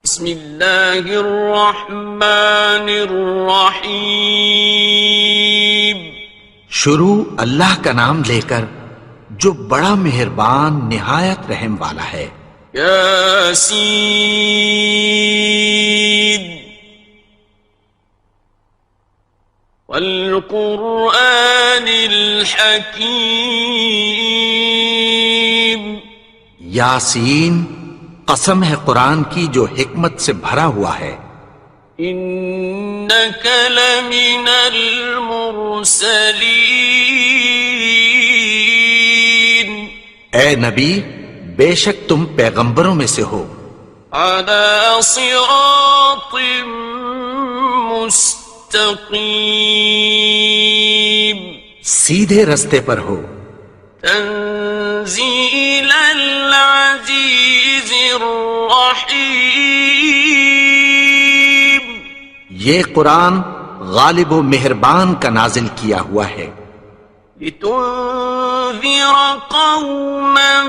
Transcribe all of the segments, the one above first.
بسم اللہ الرحمن الرحیم۔ شروع اللہ کا نام لے کر جو بڑا مہربان نہایت رحم والا ہے۔ یاسین والقرآن الحکیم۔ یاسین، قسم ہے قرآن کی جو حکمت سے بھرا ہوا ہے۔ انک لمن المرسلین۔ اے نبی، بے شک تم پیغمبروں میں سے ہو۔ علی صراط مستقیم۔ سیدھے رستے پر ہو۔ تنزیل العزیز الرحیم۔ یہ قرآن غالب و مہربان کا نازل کیا ہوا ہے۔ لتنذر قوما ما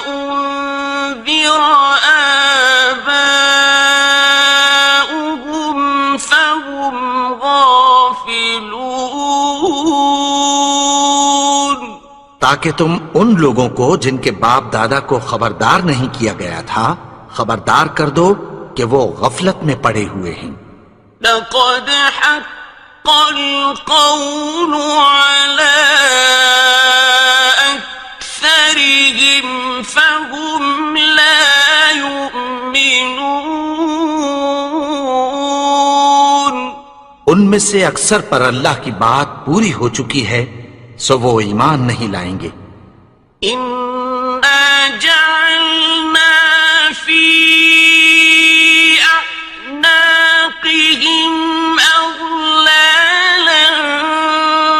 انذر آباؤهم فهم غافلون۔ تاکہ تم ان لوگوں کو جن کے باپ دادا کو خبردار نہیں کیا گیا تھا خبردار کر دو کہ وہ غفلت میں پڑے ہوئے ہیں۔ لقد حق القول على أكثرهم فهم لا يؤمنون۔ ان میں سے اکثر پر اللہ کی بات پوری ہو چکی ہے سو وہ ایمان نہیں لائیں گے۔ إنا جعلنا في أعناقهم أغلالا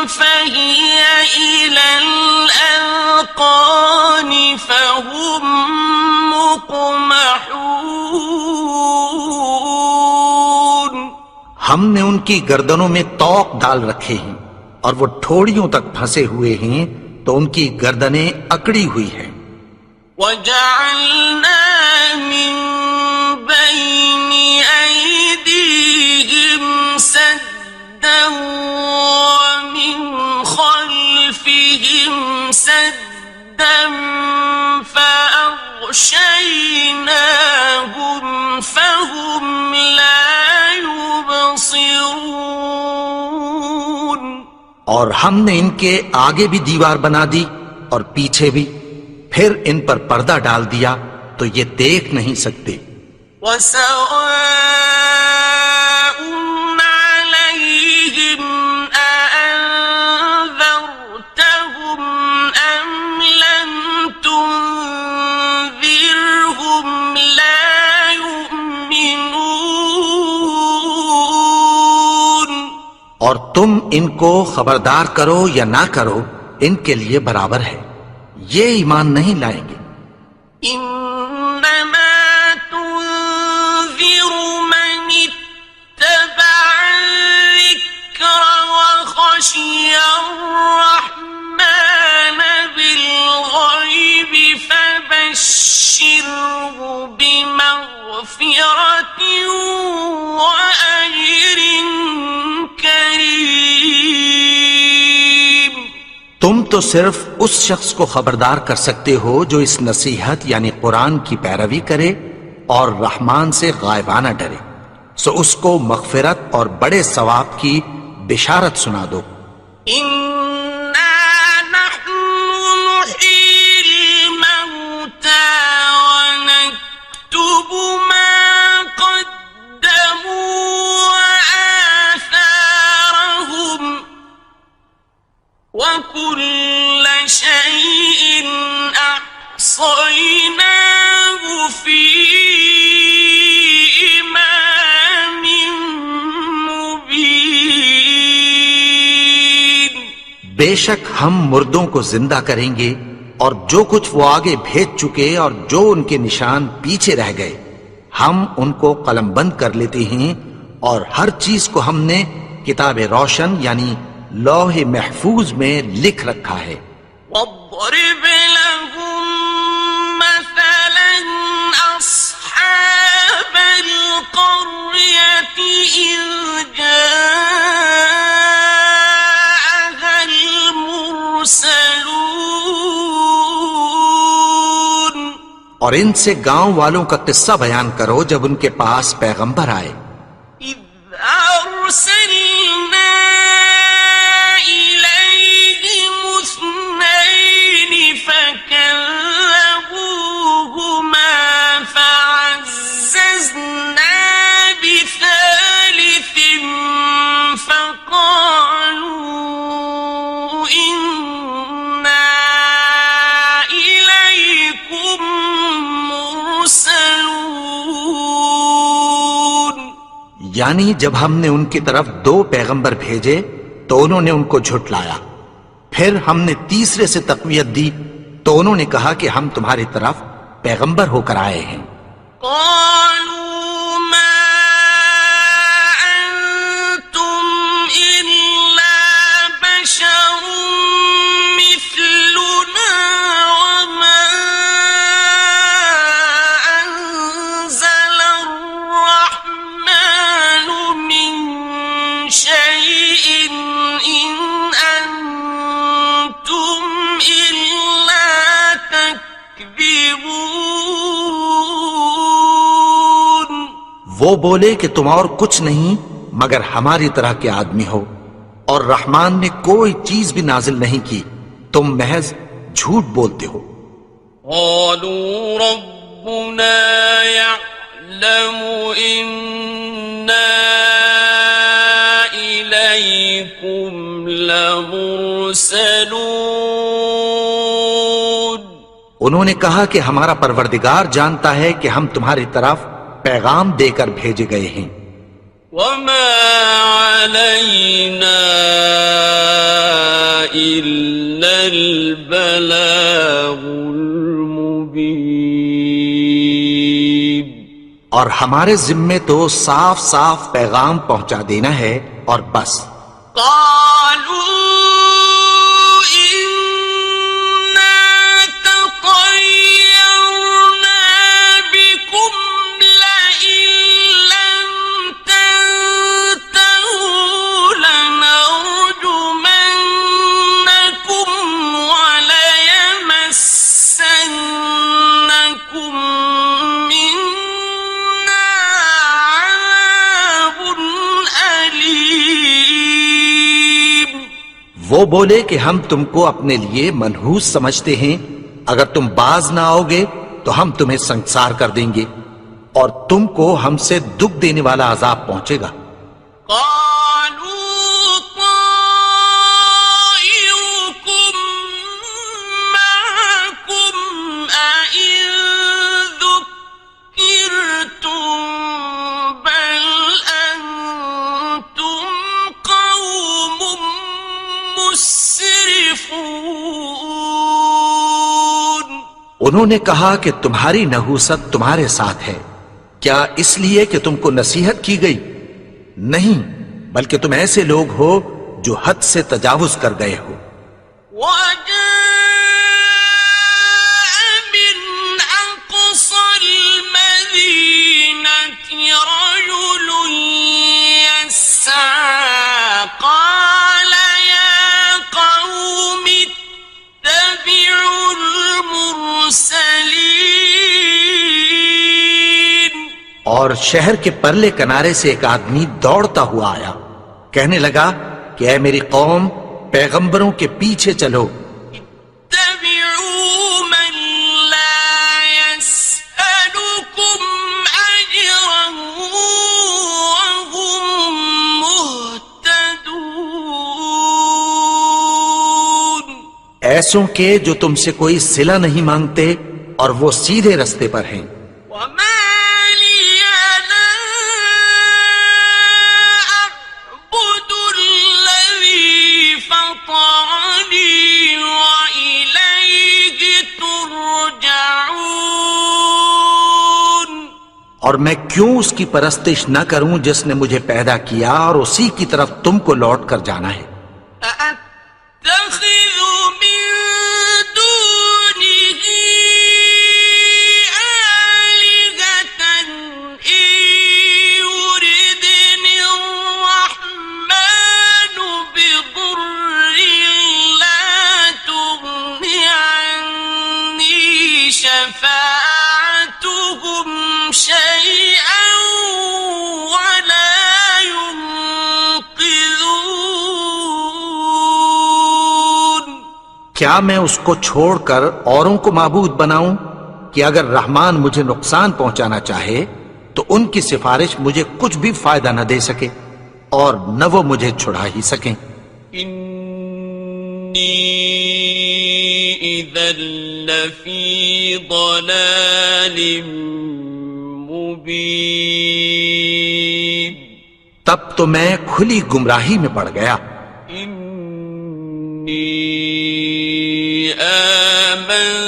فهي إلى الأذقان فهم مقمحون۔ ہم نے ان کی گردنوں میں طوق ڈال رکھے ہیں اور وہ ٹھوڑیوں تک پھنسے ہوئے ہیں تو ان کی گردنیں اکڑی ہوئی ہیں۔ وَجَعَلْنَا مِن بَيْنِ أَيْدِيهِمْ سَدًّا وَمِنْ خَلْفِهِمْ سَدًّا فَأَغْشَيْنَاهُمْ فَهُمْ لَا يُبْصِرُونَ۔ اور ہم نے ان کے آگے بھی دیوار بنا دی اور پیچھے بھی، پھر ان پر پردہ ڈال دیا تو یہ دیکھ نہیں سکتے۔ وَسَوَاءٌ عَلَيْهِمْ أَأَنذَرْتَهُمْ أَمْ لَمْ تُنذِرْهُمْ لَا يُؤْمِنُونَ۔ اور تم ان کو خبردار کرو یا نہ کرو ان کے لیے برابر ہے، یہ ایمان نہیں لائیں گے۔ إنما تنذر من اتبع الذكر وخشي الرحمن بالغيب فبشره بمغفرة وأجر كريم۔ تم تو صرف اس شخص کو خبردار کر سکتے ہو جو اس نصیحت یعنی قرآن کی پیروی کرے اور رحمان سے غائبانہ ڈرے، سو اس کو مغفرت اور بڑے ثواب کی بشارت سنا دو۔ إنا نحن نحيي الموتى ونكتب ما قدموا وآثارهم وكل شيء أحصيناه في إمام مبين۔ بے شک ہم مردوں کو زندہ کریں گے اور جو کچھ وہ آگے بھیج چکے اور جو ان کے نشان پیچھے رہ گئے ہم ان کو قلم بند کر لیتے ہیں، اور ہر چیز کو ہم نے کتاب روشن یعنی لوح محفوظ میں لکھ رکھا ہے۔ واضرب لهم مثلا اور ان سے گاؤں والوں کا قصہ بیان کرو جب ان کے پاس پیغمبر آئے. إذ أرسلنا إليهم اثنين فكذبوهما فعززنا بثالث فقالوا إنا إليكم مرسلون. یعنی جب ہم نے ان کی طرف 2 پیغمبر بھیجے تو انہوں نے ان کو جھٹلایا. پھر ہم نے تیسرے سے تقویت دی تو انہوں نے کہا کہ ہم تمہاری طرف پیغمبر ہو کر آئے ہیں. قالوا ما أنتم إلا بشر مثلنا وما أنزل الرحمن من شيء إن أنتم إلا تكذبون. وہ بولے کہ تم اور کچھ نہیں مگر ہماری طرح کے آدمی ہو اور رحمان نے کوئی چیز بھی نازل نہیں کی، تم محض جھوٹ بولتے ہو. قالوا ربنا يعلم إنا إليكم لمرسلون. انہوں نے کہا کہ ہمارا پروردگار جانتا ہے کہ ہم تمہاری طرف پیغام دے کر بھیجے گئے ہیں. وما علينا إلا البلاغ المبين. اور ہمارے ذمے تو صاف صاف پیغام پہنچا دینا ہے اور بس. قالوا إنا تطيرنا بكم لئن لم تنتهوا لنرجمنكم وليمسنكم منا عذاب أليم. وہ بولے کہ ہم تم کو اپنے لیے منحوس سمجھتے ہیں، اگر تم باز نہ آؤ گے تو ہم تمہیں سنسار کر دیں گے اور تم کو ہم سے دکھ دینے والا عذاب پہنچے گا. قالوا طائركم معكم أئن ذكرتم بل أنتم قوم مسرفون. انہوں نے کہا کہ تمہاری نحوست تمہارے ساتھ ہے، کیا اس لیے کہ تم کو نصیحت کی گئی؟ نہیں، بلکہ تم ایسے لوگ ہو جو حد سے تجاوز کر گئے ہو. وجاء من أقصى المدينة رجل يسعى قال يا قوم اتبعوا المرسلين. اور شہر کے پرلے کنارے سے ایک آدمی دوڑتا ہوا آیا، کہنے لگا کہ اے میری قوم، پیغمبروں کے پیچھے چلو. اتبعوا من لا يسألكم أجرا وهم مهتدون. ایسوں کے جو تم سے کوئی صلہ نہیں مانگتے اور وہ سیدھے رستے پر ہیں. وما لي لا أعبد الذي فطرني وإليه ترجعون. اور میں کیوں اس کی پرستش نہ کروں جس نے مجھے پیدا کیا اور اسی کی طرف تم کو لوٹ کر جانا ہے. أأتخذ من دونه آلهة إن يردني الرحمن بضر لا تغن عني شفاعتهم کیا میں اس کو چھوڑ کر اوروں کو معبود بناؤں کہ اگر رحمان مجھے نقصان پہنچانا چاہے تو ان کی سفارش مجھے کچھ بھی فائدہ نہ دے سکے اور نہ وہ مجھے چھڑا ہی سکیں؟ انی اذا لفی ضلال مبین، تب تو میں کھلی گمراہی میں پڑ گیا۔ انی آمنت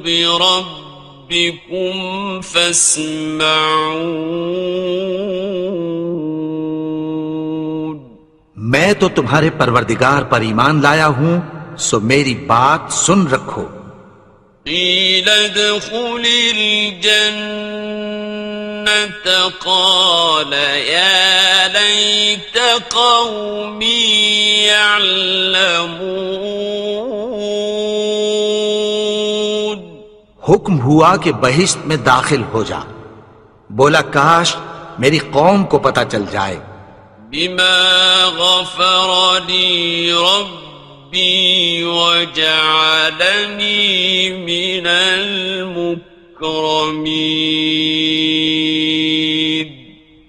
بربکم فاسمعون، میں تو تمہارے پروردگار پر ایمان لایا ہوں، سو میری بات سن رکھو۔ قیل ادخل الجنة قال یا لیت قومی یعلمون، حکم ہوا کہ بہشت میں داخل ہو جا، بولا کاش میری قوم کو پتہ چل جائے۔ بما غفر لی ربی وجعلنی من المکرمین،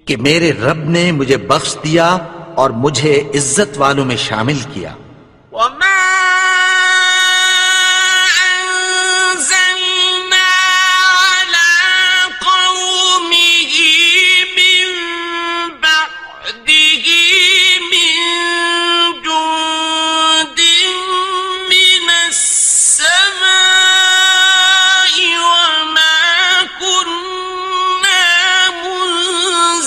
کہ میرے رب نے مجھے بخش دیا اور مجھے عزت والوں میں شامل کیا۔ وما أنزلنا على قومه من بعده من جند من السماء وما كنا منزلين،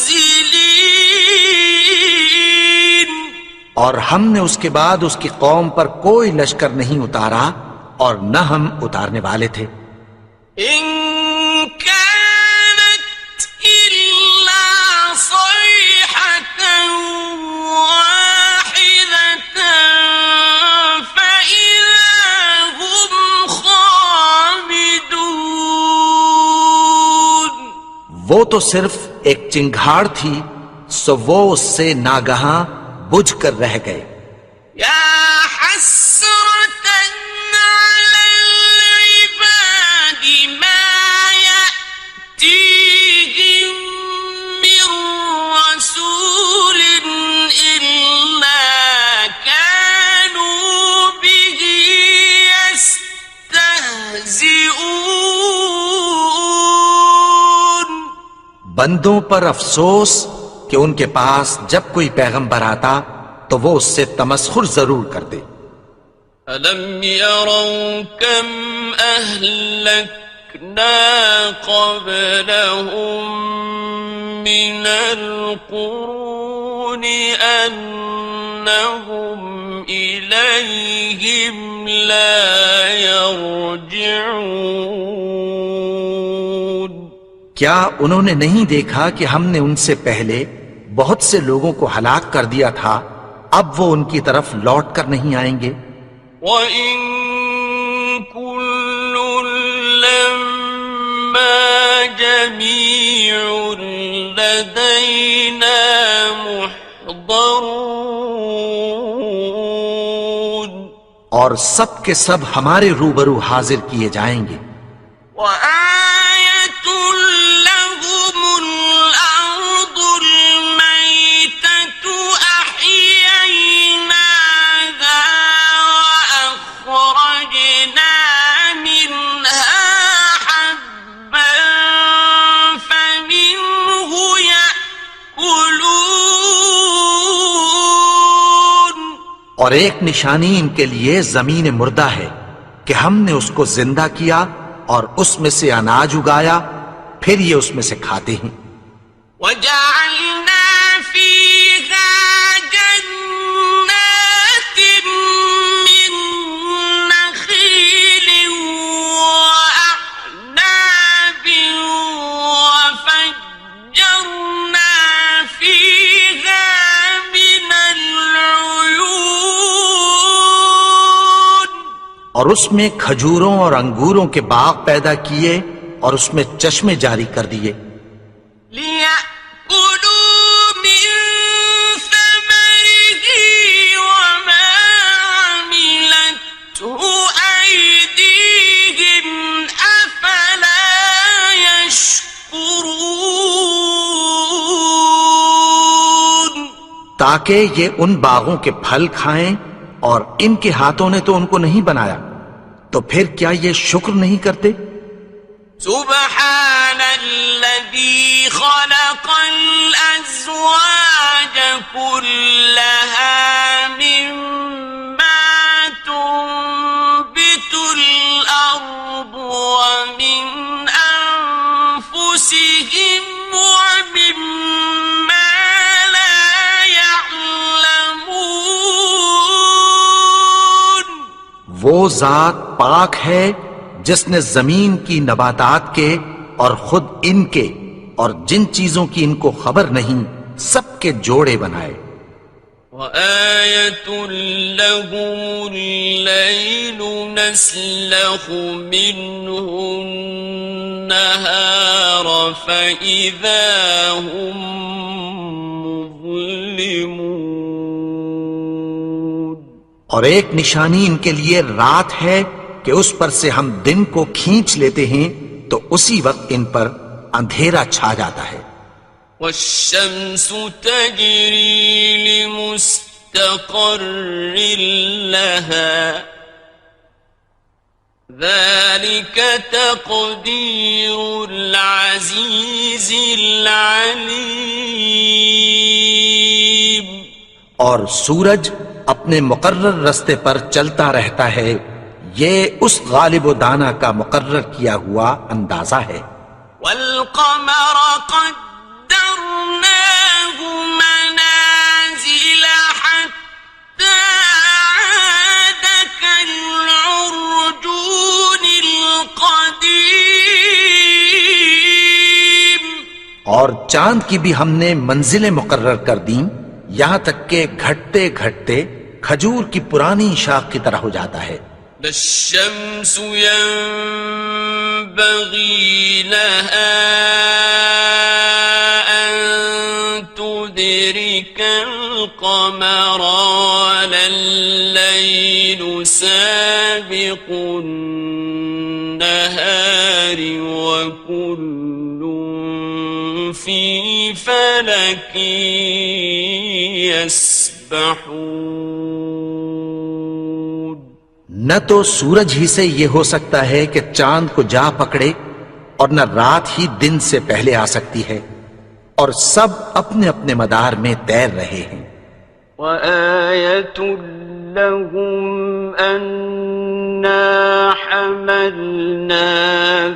اور ہم نے اس کے بعد اس کی قوم پر کوئی لشکر نہیں اتارا اور نہ ہم اتارنے والے تھے۔ إن كانت إلا صيحة واحدة فإذا هم خامدون، وہ تو صرف ایک چنگھاڑ تھی، سو وہ اس سے ناگہاں بجھ کر رہ گئے۔ يا حسرة على العباد ما يأتيهم من رسول إلا كانوا به يستهزئون، بندوں پر افسوس کہ ان کے پاس جب کوئی پیغمبر آتا تو وہ اس سے تمسخر ضرور کر دے۔ أَلَمْ يَرَوْا كَمْ أَهْلَكْنَا قَبْلَهُمْ مِنَ الْقُرُونِ أَنَّهُمْ إِلَيْهِمْ لَا يَرْجِعُونَ، کیا انہوں نے نہیں دیکھا کہ ہم نے ان سے پہلے بہت سے لوگوں کو ہلاک کر دیا تھا، اب وہ ان کی طرف لوٹ کر نہیں آئیں گے۔ وَإِن كُلٌّ لَّمَّا جَمِيعٌ لَّدَيْنَا مُحْضَرُونَ، اور سب کے سب ہمارے روبرو حاضر کیے جائیں گے۔ وَآيَةٌ لَّهُمُ الْأَرْضُ الْمَيْتَةُ أَحْيَيْنَاهَا وَأَخْرَجْنَا مِنْهَا حَبًّا فَمِنْهُ يَأْكُلُونَ، اور ایک نشانی ان کے لیے زمین مردہ ہے کہ ہم نے اس کو زندہ کیا اور اس میں سے اناج اگایا، پھر یہ اس میں سے کھاتے ہیں۔ وَجَعَلْنَا فِيهَا جَنَّاتٍ مِّن نَّخِيلٍ وَأَعْنَابٍ وَفَجَّرْنَا فِيهَا مِنَ الْعُيُونِ، اور اس میں کھجوروں اور انگوروں کے باغ پیدا کیے اور اس میں چشمے جاری کر دیے۔ لِيَأْكُلُوا مِن ثَمَرِهِ وَمَا عَمِلَتْهُ تاکہ یہ ان باغوں کے پھل کھائیں، اور ان کے ہاتھوں نے تو ان کو نہیں بنایا، تو پھر کیا یہ شکر نہیں کرتے؟ سبحان الذي خلق الأزواج كلها مما تنبت الأرض ومن أنفسهم ومما لا يعلمون. وہ ذات پاک ہے جس نے زمین کی نباتات کے اور خود ان کے اور جن چیزوں کی ان کو خبر نہیں سب کے جوڑے بنائے. وآية لهم الليل نسلخ منه النهار فإذا هم مظلمون. اور ایک نشانی ان کے لیے رات ہے کہ اس پر سے ہم دن کو کھینچ لیتے ہیں تو اسی وقت ان پر اندھیرا چھا جاتا ہے. والشمس تجري لمستقر لها ذلك تقدير العزيز العليم. اور سورج اپنے مقرر رستے پر چلتا رہتا ہے، یہ اس غالب و دانا کا مقرر کیا ہوا اندازہ ہے. والقمر قدرناه منازل حتى عاد كالعرجون القديم. اور چاند کی بھی ہم نے منزلیں مقرر کر دیں، یہاں تک کہ گھٹتے گھٹتے کھجور کی پرانی شاخ کی طرح ہو جاتا ہے. لا الشمس ينبغي لها أن تدرك القمر ولا الليل سابق النهار وكل في فلك يسبحون. نہ تو سورج ہی سے یہ ہو سکتا ہے کہ چاند کو جا پکڑے، اور نہ رات ہی دن سے پہلے آ سکتی ہے، اور سب اپنے اپنے مدار میں تیر رہے ہیں. وآية لهم أنا حملنا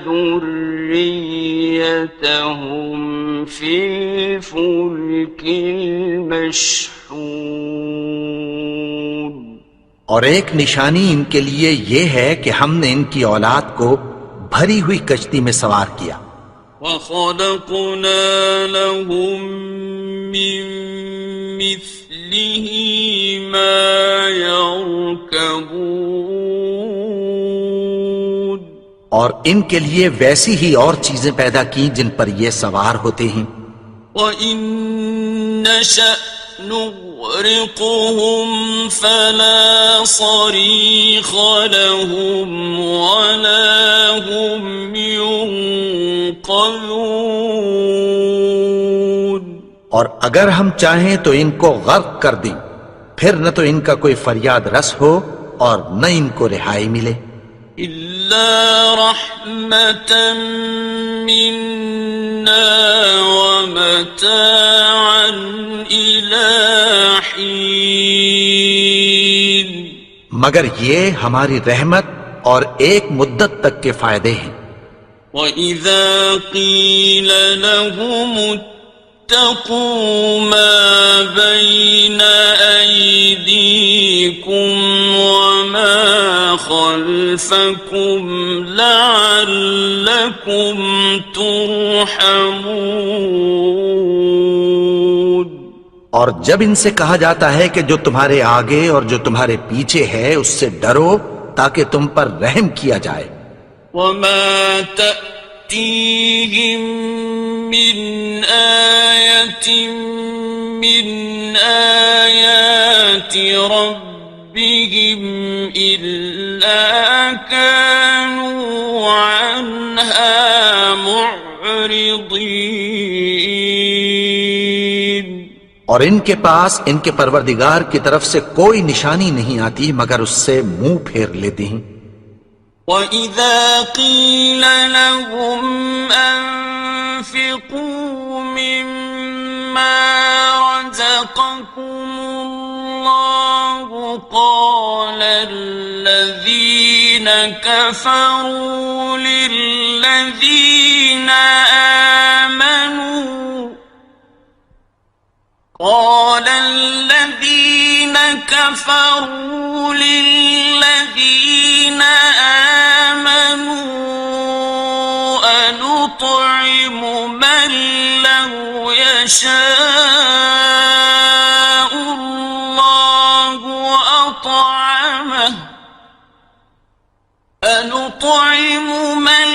ذريتهم في الفلك المشحون. اور ایک نشانی ان کے لیے یہ ہے کہ ہم نے ان کی اولاد کو بھری ہوئی کشتی میں سوار کیا. وَخَلَقْنَا لَهُم مِّن مِّثْلِهِ مَا يَرْكَبُونَ. اور ان کے لیے ویسی ہی اور چیزیں پیدا کی جن پر یہ سوار ہوتے ہیں. وَإِن نَّشَأْ نغرقهم فلا صريخ لهم ولا هم ينقذون. اور اگر ہم چاہیں تو ان کو غرق کر دیں، پھر نہ تو ان کا کوئی فریاد رس ہو اور نہ ان کو رہائی ملے. إلا رحمة منا ومتاعا إلى حين. مگر یہ ہماری رحمت اور ایک مدت تک کے فائدے ہیں. وَإِذَا قِيلَ لَهُمُ اتَّقُوا مَا بَيْنَ أَيْدِيكُمْ وَمَا خَلْفَكُمْ لَعَلَّكُمْ تُرْحَمُونَ. اور جب ان سے کہا جاتا ہے کہ جو تمہارے آگے اور جو تمہارے پیچھے ہے اس سے ڈرو تاکہ تم پر رحم کیا جائے. وَمَا تَأْتِيهِم مِّنْ آيَةٍ مِّنْ آيَاتِ رَبِّهِمْ إِلَّا كَانُوا عَنْهَا مُعْرِضِينَ. اور ان کے پاس ان کے پروردگار کی طرف سے کوئی نشانی نہیں آتی مگر اس سے منہ پھیر لیتے ہیں۔ وَإِذَا قِيلَ لَهُمْ أَنفِقُوا مِمَّا رَزَقَكُمُ اللَّهُ قَالَ الَّذِينَ كَفَرُوا لِلَّذِينَ آمنوا أنطعم من لو يشاء الله أطعمه أنطعم من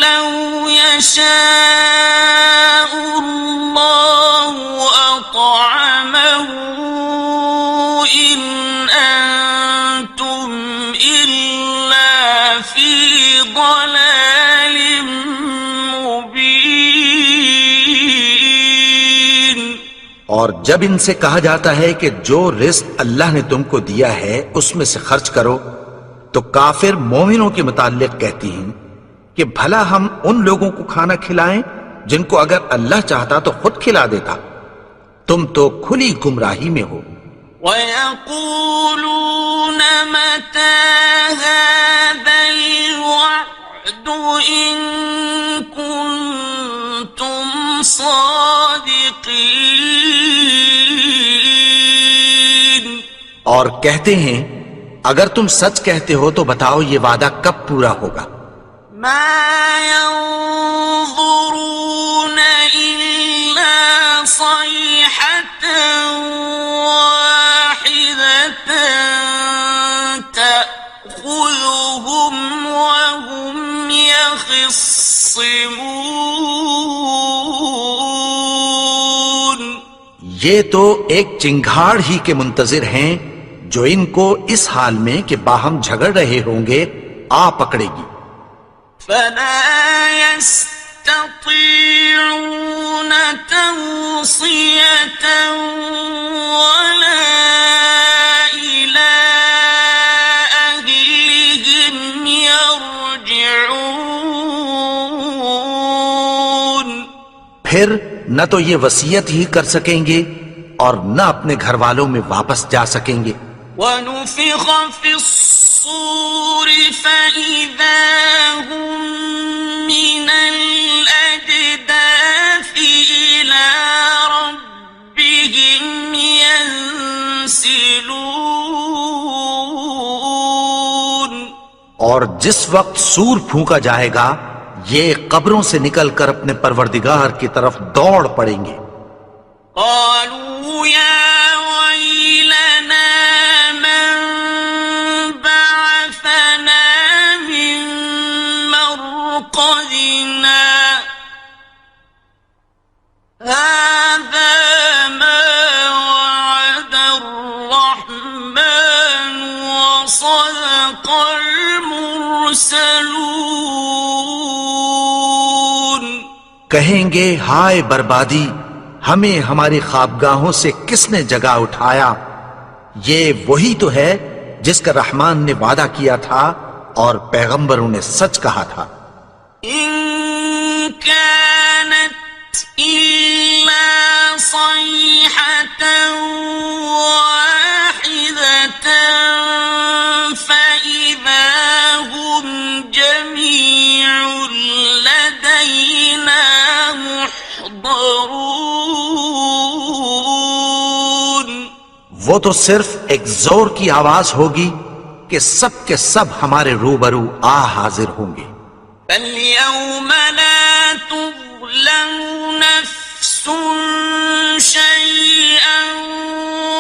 لو يشاء الله أطعمه إن أنتم إلا في ضلال مبين۔ اور جب ان سے کہا جاتا ہے کہ جو رزق اللہ نے تم کو دیا ہے اس میں سے خرچ کرو، تو کافر مومنوں کے متعلق کہتی ہیں کہ بھلا ہم ان لوگوں کو کھانا کھلائیں جن کو اگر اللہ چاہتا تو خود کھلا دیتا، تم تو کھلی گمراہی میں ہو۔ وَيَقُولُونَ مَتَى هَذَا الْوَعْدُ إِن كُنتُمْ صَادِقِينَ۔ اور کہتے ہیں اگر تم سچ کہتے ہو تو بتاؤ یہ وعدہ کب پورا ہوگا؟ مَا يَنظُرُونَ إِلَّا صَيْحَةً وَاحِدَةً تَأْخُذُهُمْ وَهُمْ يَخِصِّمُونَ۔ یہ تو ایک چنگھاڑ ہی کے منتظر ہیں جو ان کو اس حال میں کہ باہم جھگڑ رہے ہوں گے آ پکڑے گی۔ فَلَا يَسْتَطِيعُونَ تَوْصِيَةً وَلَا إِلَىٰ أَهْلِهِمْ يَرْجِعُونَ۔ پھر نہ تو یہ وصیت ہی کر سکیں گے اور نہ اپنے گھر والوں میں واپس جا سکیں گے۔ وَنُفِخَ فِي الصُّورِ فَإِذَا هُم مِّنَ الْأَجْدَاثِ إِلَىٰ رَبِّهِمْ يَنسِلُونَ۔ اور جس وقت سور پھونکا جائے گا یہ قبروں سے نکل کر اپنے پروردگار کی طرف دوڑ پڑیں گے۔ قالوا يا ويلنا من بعثنا من مرقدنا هذا ما وعد الرحمن وصدق المرسلون۔ کہیں گے ہائے بربادی، ہمیں ہماری خوابگاہوں سے کس نے جگا اٹھایا؟ یہ وہی تو ہے جس کا رحمان نے وعدہ کیا تھا اور پیغمبروں نے سچ کہا تھا۔ إن كانت إلا صيحة واحدة فإذا هم جميع لدينا محضرون۔ وہ تو صرف ایک زور کی آواز ہوگی کہ سب کے سب ہمارے روبرو آ حاضر ہوں گے۔ فَالْيَوْمَ لَا تُظْلَمُ نَفْسٌ شَيْئًا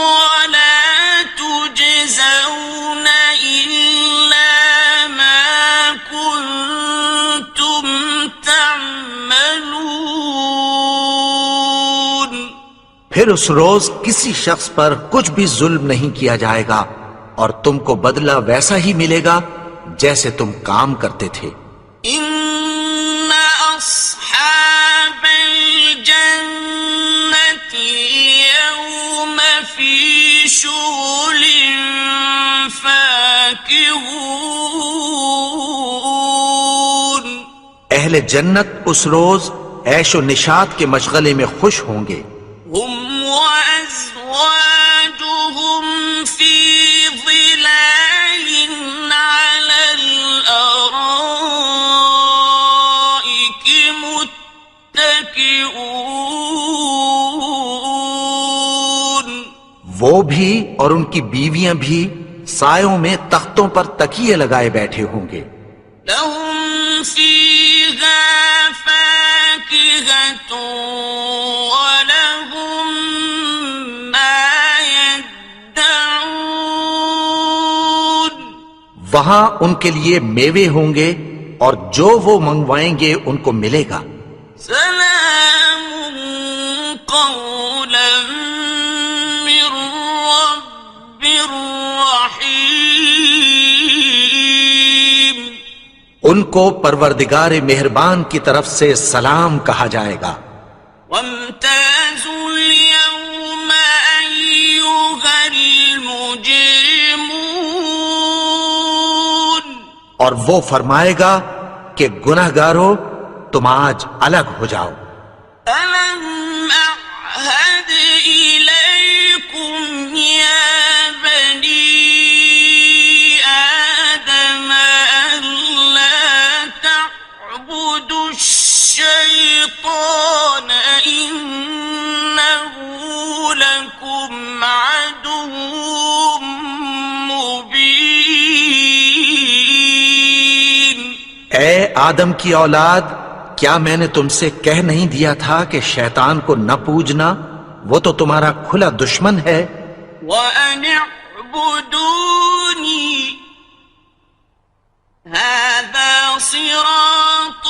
وَلَا تُجْزَوْنَ إِلَّا مَا كُنتُمْ تَعْمَلُونَ۔ پھر اس روز کسی شخص پر کچھ بھی ظلم نہیں کیا جائے گا اور تم کو بدلہ ویسا ہی ملے گا جیسے تم کام کرتے تھے۔ إِنَّ أَصْحَابَ الْجَنَّةِ الْيَوْمَ اہل جنت اس روز عیش و نشاط کے مشغلے میں خوش ہوں گے. هم وأزواجهم في ظلال على الأرائك متكئون. وہ بھی اور ان کی بیویاں بھی سایوں میں تختوں پر تکیے لگائے بیٹھے ہوں گے. لهم فيها فاكهة ولهم ما يدعون. وہاں ان کے لیے میوے ہوں گے اور جو وہ منگوائیں گے ان کو ملے گا. سلام قولا من رب رحيم. ان کو پروردگار مہربان کی طرف سے سلام کہا جائے گا. وامتازوا اليوم أيها المجرمون. اور وہ فرمائے گا کہ گناہگارو تم آج الگ ہو جاؤ. ألم أعهد إليكم يا بني آدم ألا تعبدوا الشيطان إنه لكم عدو مبين. اے آدم کی اولاد، کیا میں نے تم سے کہہ نہیں دیا تھا کہ شیطان کو نہ پوجنا، وہ تو تمہارا کھلا دشمن ہے. وَأَنِ اعْبُدُونِي هَذَا صِرَاطٌ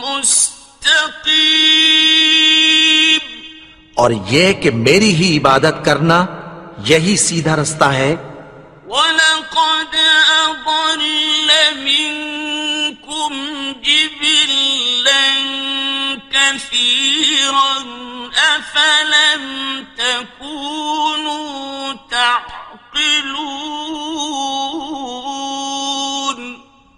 مُسْتَقِيمٌ. اور یہ کہ میری ہی عبادت کرنا یہی سیدھا رستہ ہے. وَلَقَدْ أَضَلَّ مِنكُمْ جِبِلًّا كَثِيرًا أَفَلَمْ تَكُونُوا تَعْقِلُونَ.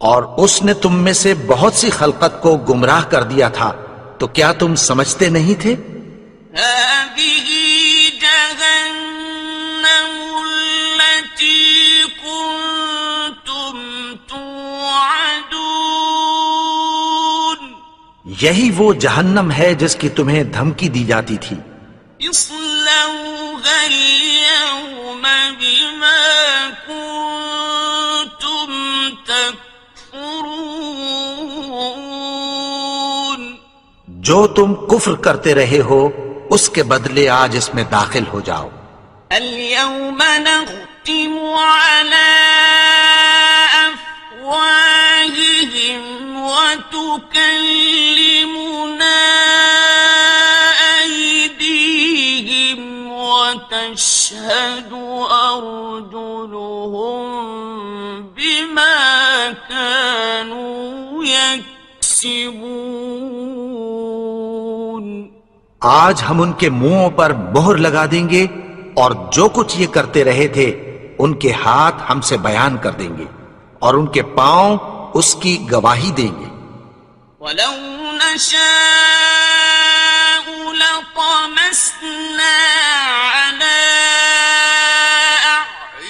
اور اس نے تم میں سے بہت سی خلقت کو گمراہ کر دیا تھا، تو کیا تم سمجھتے نہیں تھے؟ هذه جهنم التي كنتم توعدون. یہی وہ جہنم ہے جس کی تمہیں دھمکی دی جاتی تھی. اصلوها اليوم بما كنتم تكفرون. جو تم کفر کرتے رہے ہو اس کے بدلے آج اس میں داخل ہو جاؤ. اليوم نختم على أفواههم وتكلمنا أيديهم وتشهد أرجلهم بما كانوا يكسبون. آج ہم ان کے منہوں پر مہر لگا دیں گے اور جو کچھ یہ کرتے رہے تھے ان کے ہاتھ ہم سے بیان کر دیں گے اور ان کے پاؤں اس کی گواہی دیں گے. ولو نشاء لطمسنا على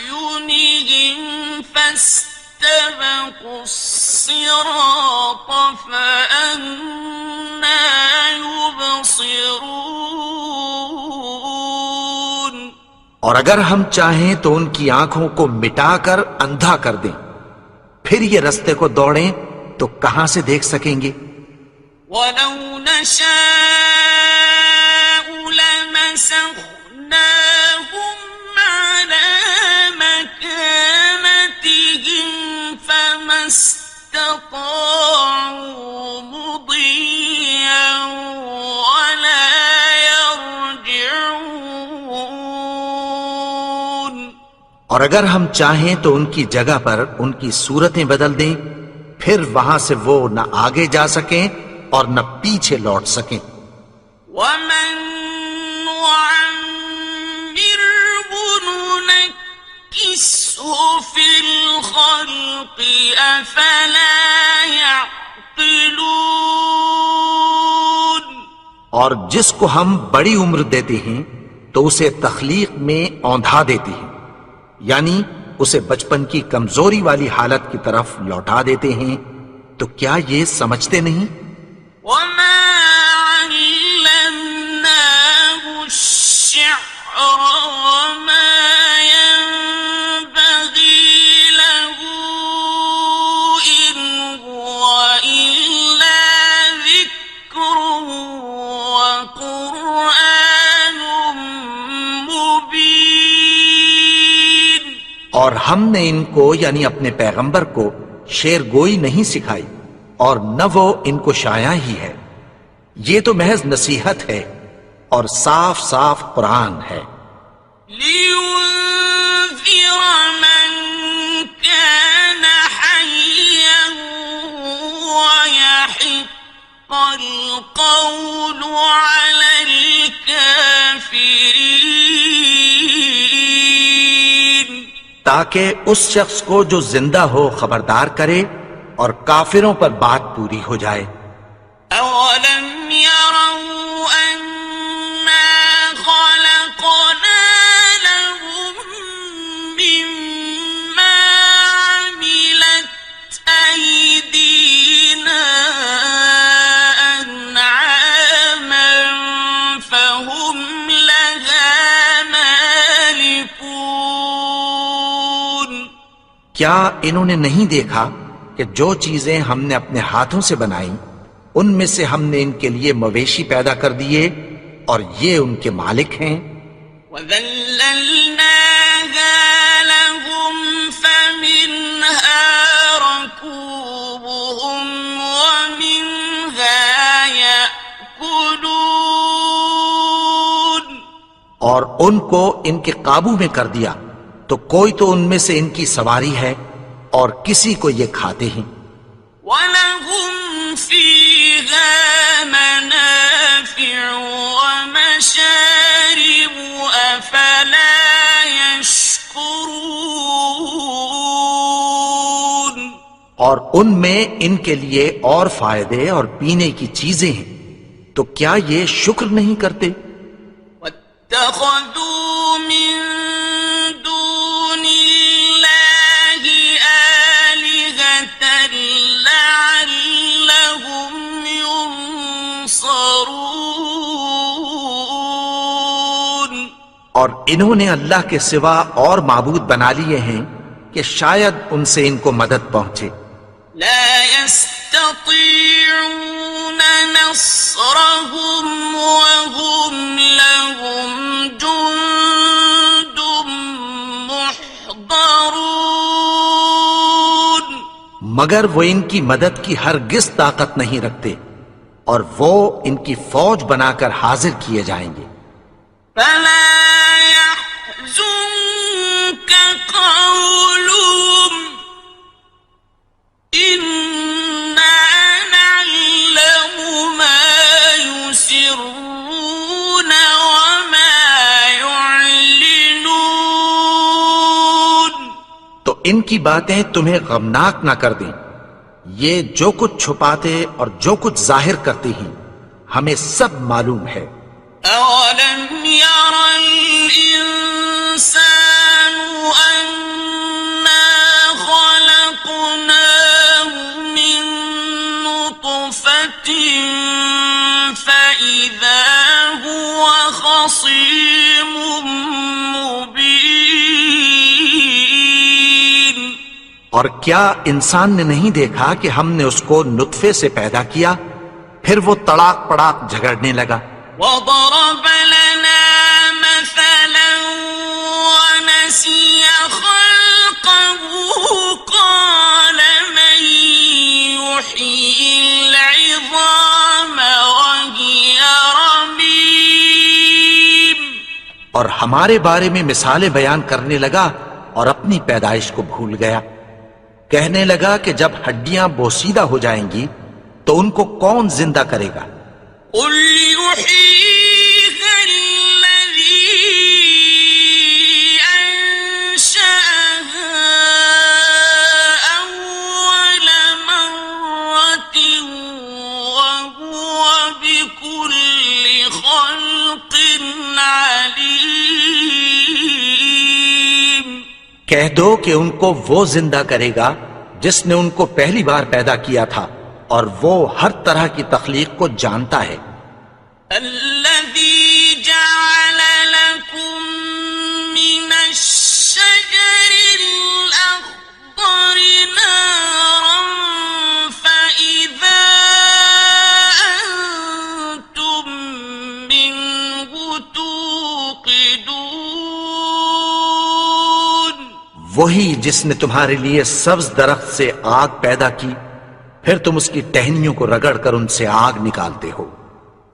أعينهم فاستبقوا الصراط فأنى يبصرون. اور اگر ہم چاہیں تو ان کی آنکھوں کو مٹا کر اندھا کر دیں، پھر یہ رستے کو دوڑیں تو کہاں سے دیکھ سکیں گے؟ ولو نشاء لمسخناهم على مكانتهم فما استطاعوا مضيا ولا يرجعون. اور اگر ہم چاہیں تو ان کی جگہ پر ان کی صورتیں بدل دیں، پھر وہاں سے وہ نہ آگے جا سکیں اور نہ پیچھے لوٹ سکیں. ومن نعمره ننكسه في الخلق أفلا يعقلون. اور جس کو ہم بڑی عمر دیتے ہیں تو اسے تخلیق میں اوندھا دیتے ہیں، یعنی اسے بچپن کی کمزوری والی حالت کی طرف لوٹا دیتے ہیں، تو کیا یہ سمجھتے نہیں؟ وما علمناه الشعر وما ينبغي له إن هو إلا ذكر وقرآن مبين. اور ہم نے ان کو یعنی اپنے پیغمبر کو شعر گوئی نہیں سکھائی، اور نہ وہ ان کو شایع ہی ہے، یہ تو محض نصیحت ہے اور صاف صاف قرآن ہے، لينذر من كان حيا ويحق القول على الكافرين. تاکہ اس شخص کو جو زندہ ہو خبردار کرے اور کافروں پر بات پوری ہو جائے. أولم يروا أنا خلقنا لهم مما عملت أيدينا أنعاما فهم لها مالكون. کیا انہوں نے نہیں دیکھا کہ جو چیزیں ہم نے اپنے ہاتھوں سے بنائی ان میں سے ہم نے ان کے لیے مویشی پیدا کر دیے اور یہ ان کے مالک ہیں. وَذَلَّلْنَاهَا لَهُمْ فَمِنْهَا رَكُوبُهُمْ وَمِنْهَا يَأْكُلُونَ. اور ان کو ان کے قابو میں کر دیا تو کوئی تو ان میں سے ان کی سواری ہے اور کسی کو یہ کھاتے ہیں. وَلَهُمْ فِيهَا مَنَافِعُ وَمَشَارِبُ أَفَلَا يَشْكُرُونَ. اور ان میں ان کے لیے اور فائدے اور پینے کی چیزیں ہیں، تو کیا یہ شکر نہیں کرتے؟ وَاتَّخَذُوا مِن دُونِ اللَّهِ آلِهَةً لَعَلَّهُمْ يُنصَرُونَ. اور انہوں نے اللہ کے سوا اور معبود بنا لیے ہیں کہ شاید ان سے ان کو مدد پہنچے. لا يستطيعون نصرهم وهم لهم جند محضرون. مگر وہ ان کی مدد کی ہرگز طاقت نہیں رکھتے اور وہ ان کی فوج بنا کر حاضر کیے جائیں گے. فلا يحزنك قولهم إنا نعلم ما يسرون وما يعلنون. تو ان کی باتیں تمہیں غمناک نہ کر دیں، یہ جو کچھ چھپاتے اور جو کچھ ظاہر کرتے ہیں ہمیں سب معلوم ہے. أولم ير الإنسان أنا خلقناه من نطفة فإذا هو خصيم مبين. اور کیا انسان نے نہیں دیکھا کہ ہم نے اس کو نطفے سے پیدا کیا، پھر وہ تڑاک پڑاک جھگڑنے لگا. وضرب لنا مثلا ونسي خلقه قال من يحيي العظام وهي رميم. اور ہمارے بارے میں مثالیں بیان کرنے لگا اور اپنی پیدائش کو بھول گیا. کہنے لگا کہ جب ہڈیاں بوسیدہ ہو جائیں گی تو ان کو کون زندہ کرے گا؟ قل يحييها الذي أنشأها أول مرة کہہ دو کہ ان کو وہ زندہ کرے گا جس نے ان کو پہلی بار پیدا کیا تھا، اور وہ ہر طرح کی تخلیق کو جانتا ہے۔ الذي جعل لكم من الشجر الأخضر نارا فإذا أنتم منه توقدون، وہی جس نے تمہارے لیے سبز درخت سے آگ پیدا کی، پھر تم اس کی ٹہنیوں کو رگڑ کر ان سے آگ نکالتے ہو۔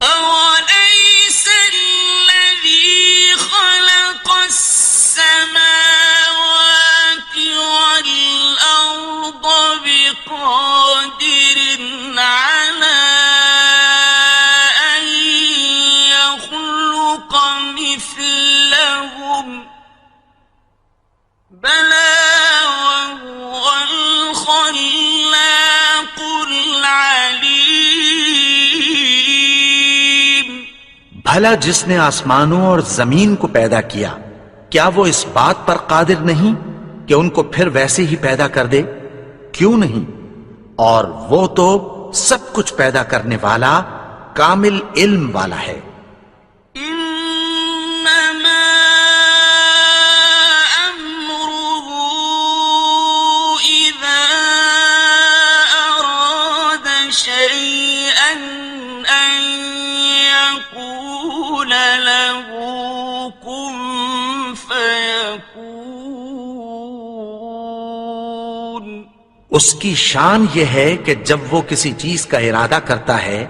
أوليس الذي خلق السماوات والأرض بقادر على أن يخلق مثلهم، بلى وهو الخلاق العليم۔ بھلا جس نے آسمانوں اور زمین کو پیدا کیا، کیا وہ اس بات پر قادر نہیں کہ ان کو پھر ویسے ہی پیدا کر دے؟ کیوں نہیں؟ اور وہ تو سب کچھ پیدا کرنے والا، کامل علم والا ہے۔ إنما أمره إذا أراد شيئا أن يقول له كن فيكون۔ اس کی شان یہ ہے کہ جب وہ کسی چیز کا ارادہ کرتا ہے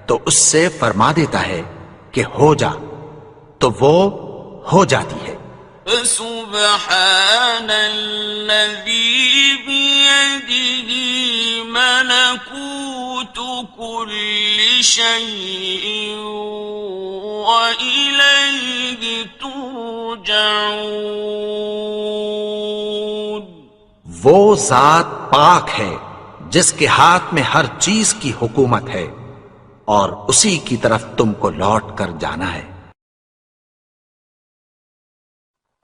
تو اس سے فرما دیتا ہے کہ ہو جا، تو وہ ہو جاتی ہے۔ فسبحان الذي بيده ملكوت كل شيء وإليه ترجعون۔ وہ ذات پاک ہے جس کے ہاتھ میں ہر چیز کی حکومت ہے، اور اسی کی طرف تم کو لوٹ کر جانا ہے۔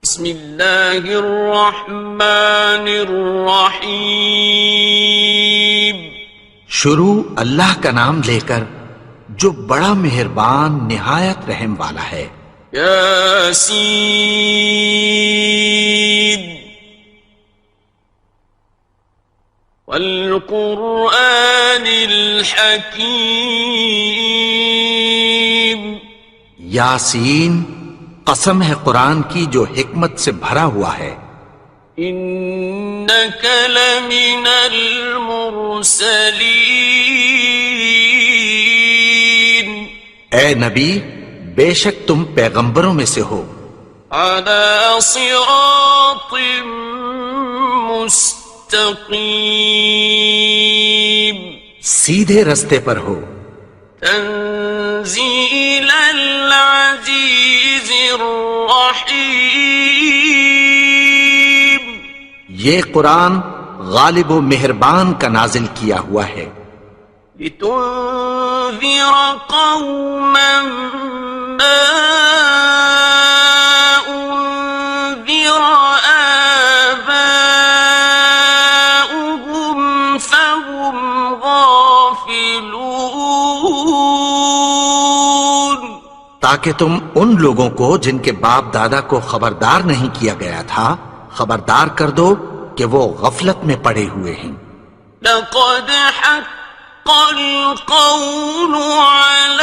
بسم اللہ الرحمن الرحیم۔ شروع اللہ کا نام لے کر جو بڑا مہربان نہایت رحم والا ہے۔ یاسین والقرآن الحکیم۔ یاسین، قسم ہے قرآن کی جو حکمت سے بھرا ہوا ہے۔ انک لمن المرسلین۔ اے نبی، بے شک تم پیغمبروں میں سے ہو۔ علی صراط مستقیم۔ سیدھے رستے پر ہو۔ تنزیل العزیز الرحیم۔ یہ قرآن غالب و مہربان کا نازل کیا ہوا ہے۔ لتنذر قوما ما انذر آباؤهم فهم غافلون۔ تاکہ تم ان لوگوں کو جن کے باپ دادا کو خبردار نہیں کیا گیا تھا خبردار کر دو کہ وہ غفلت میں پڑے ہوئے ہیں۔ لقد حق القول على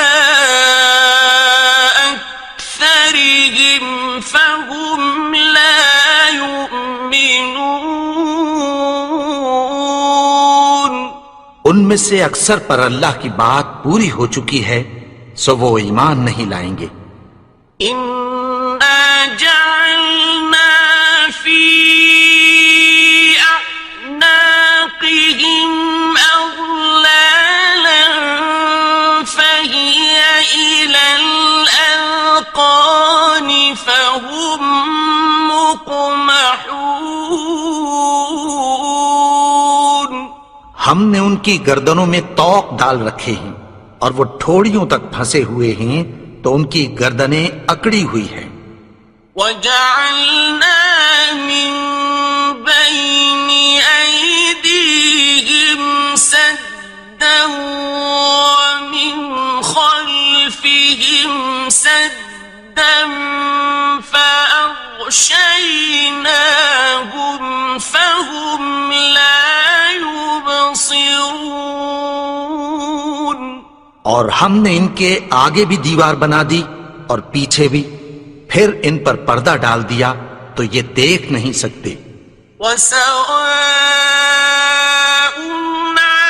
أكثرهم فهم لا يؤمنون۔ ان میں سے اکثر پر اللہ کی بات پوری ہو چکی ہے، سو وہ ایمان نہیں لائیں گے۔ إنا جعلنا في أعناقهم أغلالا فهي إلى الأذقان فهم مقمحون۔ ہم نے ان کی گردنوں میں طوق ڈال رکھے ہیں اور وہ ٹھوڑیوں تک پھنسے ہوئے ہیں، تو ان کی گردنیں اکڑی ہوئی ہیں۔ وَجَعَلْنَا مِن بين أيديهم سدا ومن خلفهم سدا فأغشيناهم فهم لا يبصرون. اور ہم نے ان کے آگے بھی دیوار بنا دی اور پیچھے بھی، پھر ان پر پردہ ڈال دیا تو یہ دیکھ نہیں سکتے. وَسَوَاءٌ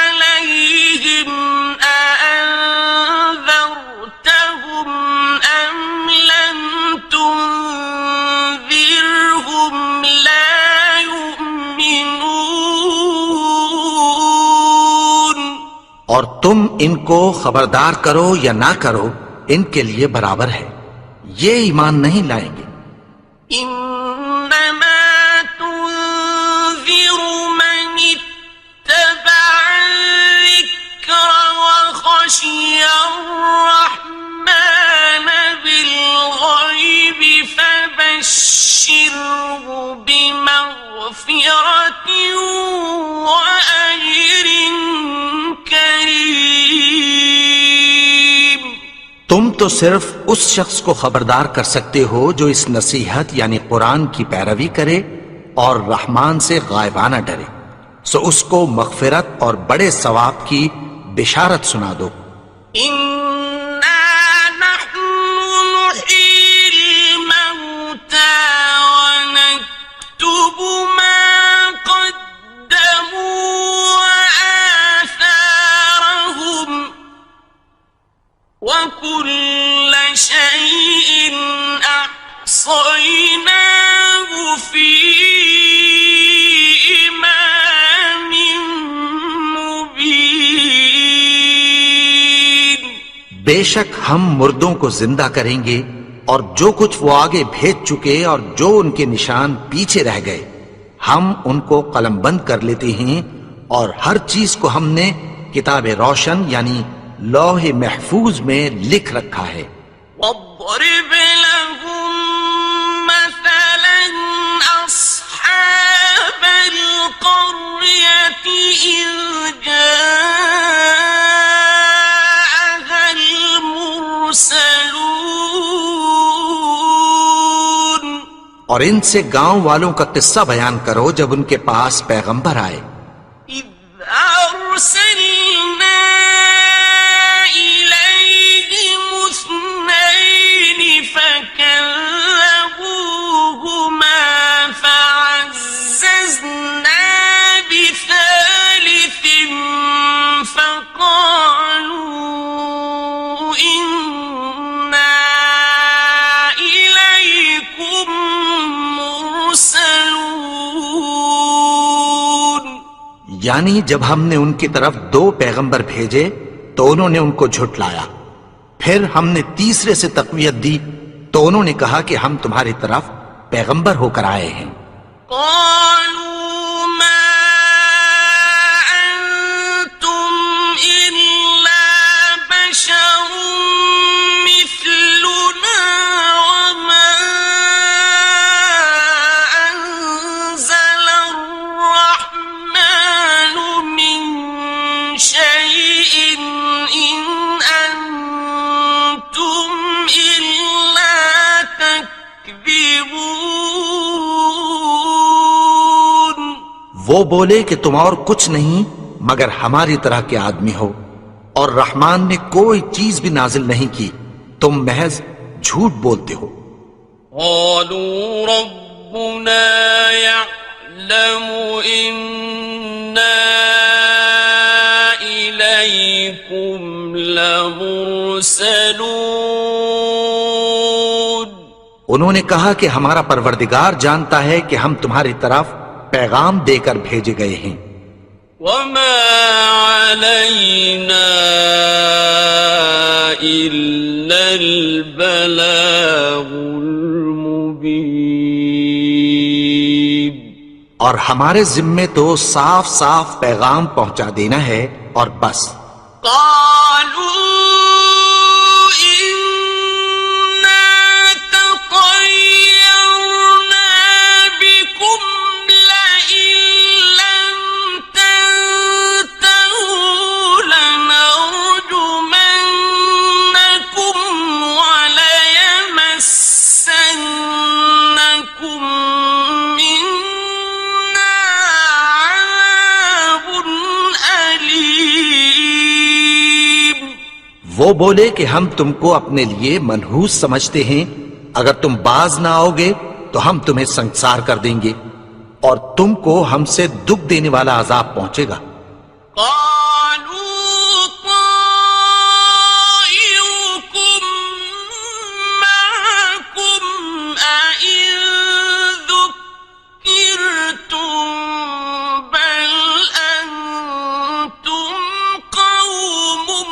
عَلَيْهِمْ أَأَنذَرْتَهُمْ أَمْ لَمْ تُنذِرْهُمْ لَا يُؤْمِنُونَ. اور تم ان کو خبردار کرو یا نہ کرو، ان کے لیے برابر ہے، یہ ایمان نہیں لائیں گے. إنما تنذر من اتبع الذكر وخشي الرحمن بالغيب فبشره بمغفرة وأجر كريم. تم تو صرف اس شخص کو خبردار کر سکتے ہو جو اس نصیحت یعنی قرآن کی پیروی کرے اور رحمان سے غائبانہ ڈرے، سو اس کو مغفرت اور بڑے ثواب کی بشارت سنا دو. إنا نحن نحيي الموتى ونكتب ما قدموا وآثارهم وكل شيء أحصيناه في إمام مبين. بے شک ہم مردوں کو زندہ کریں گے اور جو کچھ وہ آگے بھیج چکے اور جو ان کے نشان پیچھے رہ گئے ہم ان کو قلم بند کر لیتے ہیں، اور ہر چیز کو ہم نے کتاب روشن یعنی لوح محفوظ میں لکھ رکھا ہے. واضرب لهم مثلا أصحاب القرية إذ جاءها المرسلون. اور ان سے گاؤں والوں کا قصہ بیان کرو جب ان کے پاس پیغمبر آئے. إذ أرسلنا إليهم اثنين فكذبوهما فعززنا بثالث فقالوا إنا إليكم مرسلون. یعنی جب ہم نے ان کی طرف 2 پیغمبر بھیجے تو انہوں نے ان کو جھٹلایا، پھر ہم نے تیسرے سے تقویت دی تو انہوں نے کہا کہ ہم تمہاری طرف پیغمبر ہو کر آئے ہیں. قالوا ما أنتم إلا بشر مثلنا وما أنزل الرحمن من شيء إن أنتم إلا تكذبون. وہ بولے کہ تم اور کچھ نہیں مگر ہماری طرح کے آدمی ہو، اور رحمان نے کوئی چیز بھی نازل نہیں کی، تم محض جھوٹ بولتے ہو. قالوا ربنا يعلم إنا إليكم لمرسلون. انہوں نے کہا کہ ہمارا پروردگار جانتا ہے کہ ہم تمہاری طرف پیغام دے کر بھیجے گئے ہیں. وما علينا إلا البلاغ المبين. اور ہمارے ذمے تو صاف صاف پیغام پہنچا دینا ہے اور بس. قالوا إنا تطيرنا بكم لئن وہ بولے کہ ہم تم کو اپنے لیے منحوس سمجھتے ہیں، اگر تم باز نہ آؤ گے تو ہم تمہیں سنسار کر دیں گے اور تم کو ہم سے دکھ دینے والا عذاب پہنچے گا۔ قالوا طائركم معكم أئن ذكرتم بل أنتم قوم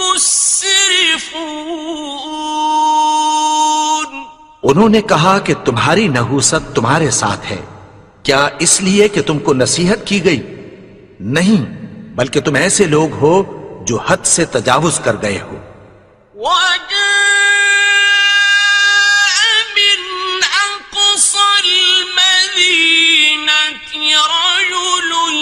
مسرفون۔ انہوں نے کہا کہ تمہاری نحوست تمہارے ساتھ ہے، کیا اس لیے کہ تم کو نصیحت کی گئی؟ نہیں، بلکہ تم ایسے لوگ ہو جو حد سے تجاوز کر گئے ہو۔ وجاء من أقصى المدينة رجل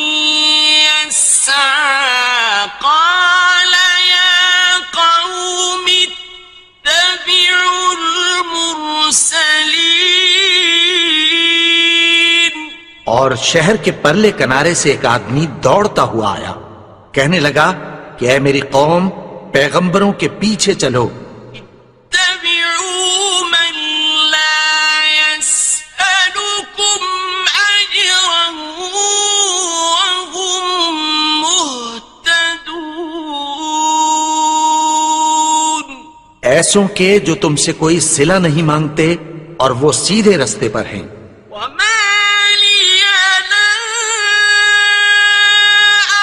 يسعى قال يا قوم اتبعوا المرسلين۔ اور شہر کے پرلے کنارے سے ایک آدمی دوڑتا ہوا آیا، کہنے لگا کہ اے میری قوم، پیغمبروں کے پیچھے چلو۔ اتبعوا من لا يسألكم أجرا وهم مهتدون۔ ایسوں کے جو تم سے کوئی صلہ نہیں مانگتے اور وہ سیدھے رستے پر ہیں۔ وما لي لا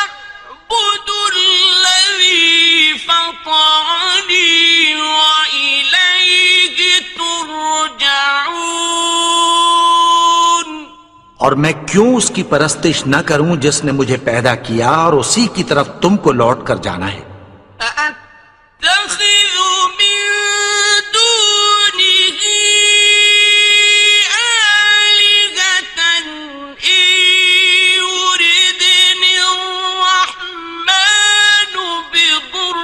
أعبد الذي فطرني وإليه ترجعون۔ اور میں کیوں اس کی پرستش نہ کروں جس نے مجھے پیدا کیا اور اسی کی طرف تم کو لوٹ کر جانا ہے۔ أأتخذ من دونه آلهة إن يردني الرحمن بضر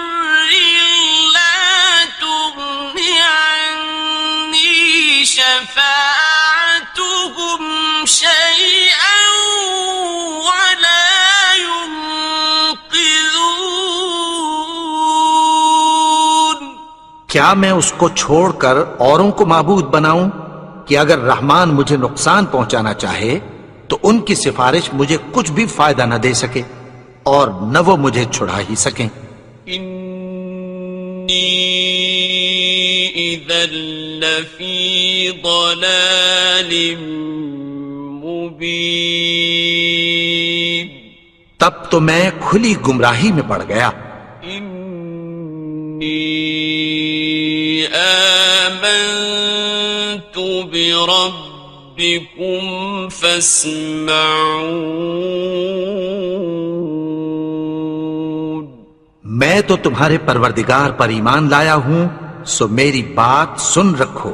لا تغن عني شفاعتهم شيئا ولا ينقذون۔ کیا میں اس کو چھوڑ کر اوروں کو معبود بناؤں کہ اگر رحمان مجھے نقصان پہنچانا چاہے تو ان کی سفارش مجھے کچھ بھی فائدہ نہ دے سکے اور نہ وہ مجھے چھڑا ہی سکیں۔ إني إذا لفي ضلال مبين۔ تب تو میں کھلی گمراہی میں پڑ گیا۔ إني آمنت بربكم فاسمعون۔ میں تو تمہارے پروردگار پر ایمان لایا ہوں، سو میری بات سن رکھو۔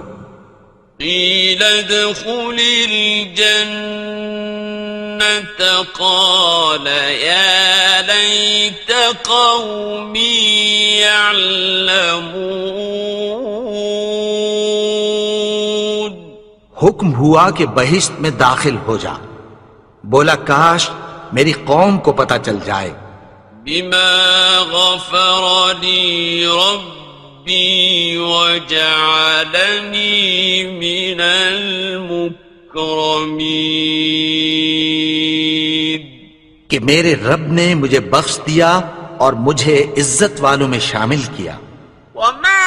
قيل ادخل الجنة قال يا ليت قومي يعلمون۔ حکم ہوا کہ بہشت میں داخل ہو جا، بولا کاش میری قوم کو پتہ چل جائے۔ بما غفر لي ربي وجعلني من المكرمين۔ کہ میرے رب نے مجھے بخش دیا اور مجھے عزت والوں میں شامل کیا۔ وما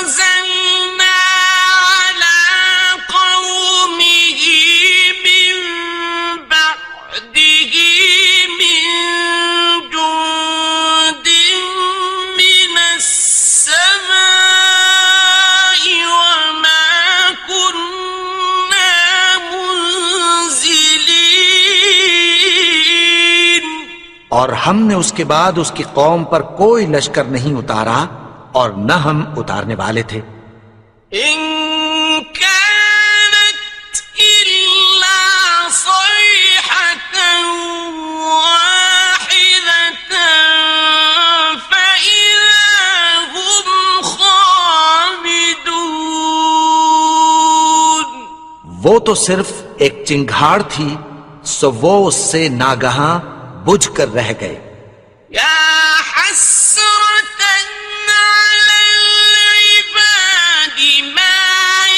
أنزلنا على قومه من بعده من جند من السماء وما كنا منزلين۔ اور ہم نے اس کے بعد اس کی قوم پر کوئی لشکر نہیں اتارا اور نہ ہم اتارنے والے تھے۔ إن كانت إلا صيحة واحدة فإذا هم خامدون۔ وہ تو صرف ایک چنگھاڑ تھی، سو وہ اس سے ناگہاں بجھ کر رہ گئے۔ حسرة على العباد ما